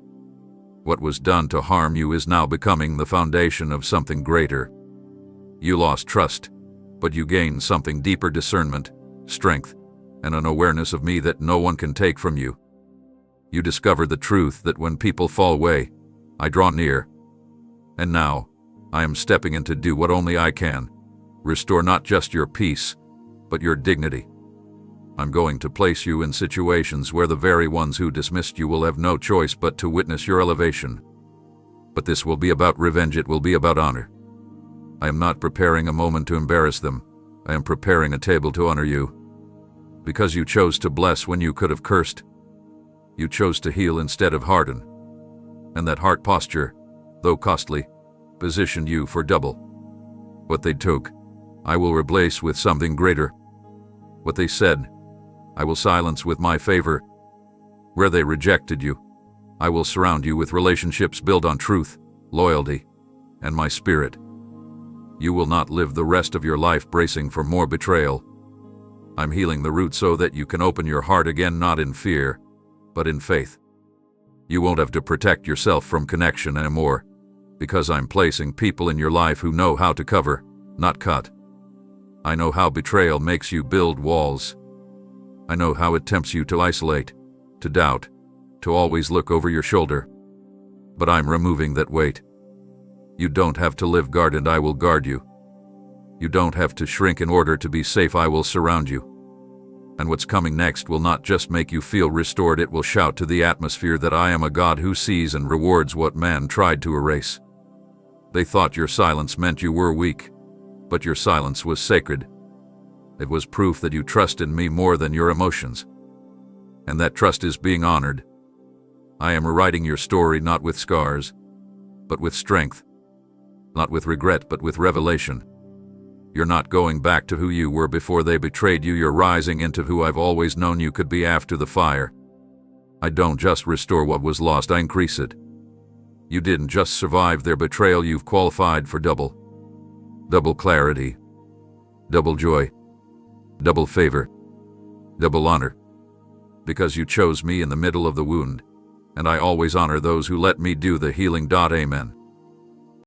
What was done to harm you is now becoming the foundation of something greater. You lost trust, but you gained something deeper: discernment, strength, and an awareness of me that no one can take from you. You discovered the truth that when people fall away, I draw near. And now, I am stepping in to do what only I can: restore not just your peace, but your dignity. I'm going to place you in situations where the very ones who dismissed you will have no choice but to witness your elevation. But this will be about revenge, it will be about honor. I am not preparing a moment to embarrass them, I am preparing a table to honor you. Because you chose to bless when you could have cursed. You chose to heal instead of harden. And that heart posture, though costly, positioned you for double. What they took, I will replace with something greater. What they said, I will silence with my favor. Where they rejected you, I will surround you with relationships built on truth, loyalty, and my spirit. You will not live the rest of your life bracing for more betrayal. I'm healing the root so that you can open your heart again, not in fear, but in faith. You won't have to protect yourself from connection anymore, because I'm placing people in your life who know how to cover, not cut. I know how betrayal makes you build walls. I know how it tempts you to isolate, to doubt, to always look over your shoulder. But I'm removing that weight. You don't have to live guarded, I will guard you. You don't have to shrink in order to be safe, I will surround you. And what's coming next will not just make you feel restored, it will shout to the atmosphere that I am a God who sees and rewards what man tried to erase. They thought your silence meant you were weak, but your silence was sacred. It was proof that you trusted me more than your emotions. And that trust is being honored. I am rewriting your story not with scars, but with strength. Not with regret, but with revelation. You're not going back to who you were before they betrayed you, you're rising into who I've always known you could be after the fire. I don't just restore what was lost, I increase it. You didn't just survive their betrayal, you've qualified for double. Double clarity, double joy, double favor, double honor. Because you chose me in the middle of the wound, and I always honor those who let me do the healing. Amen.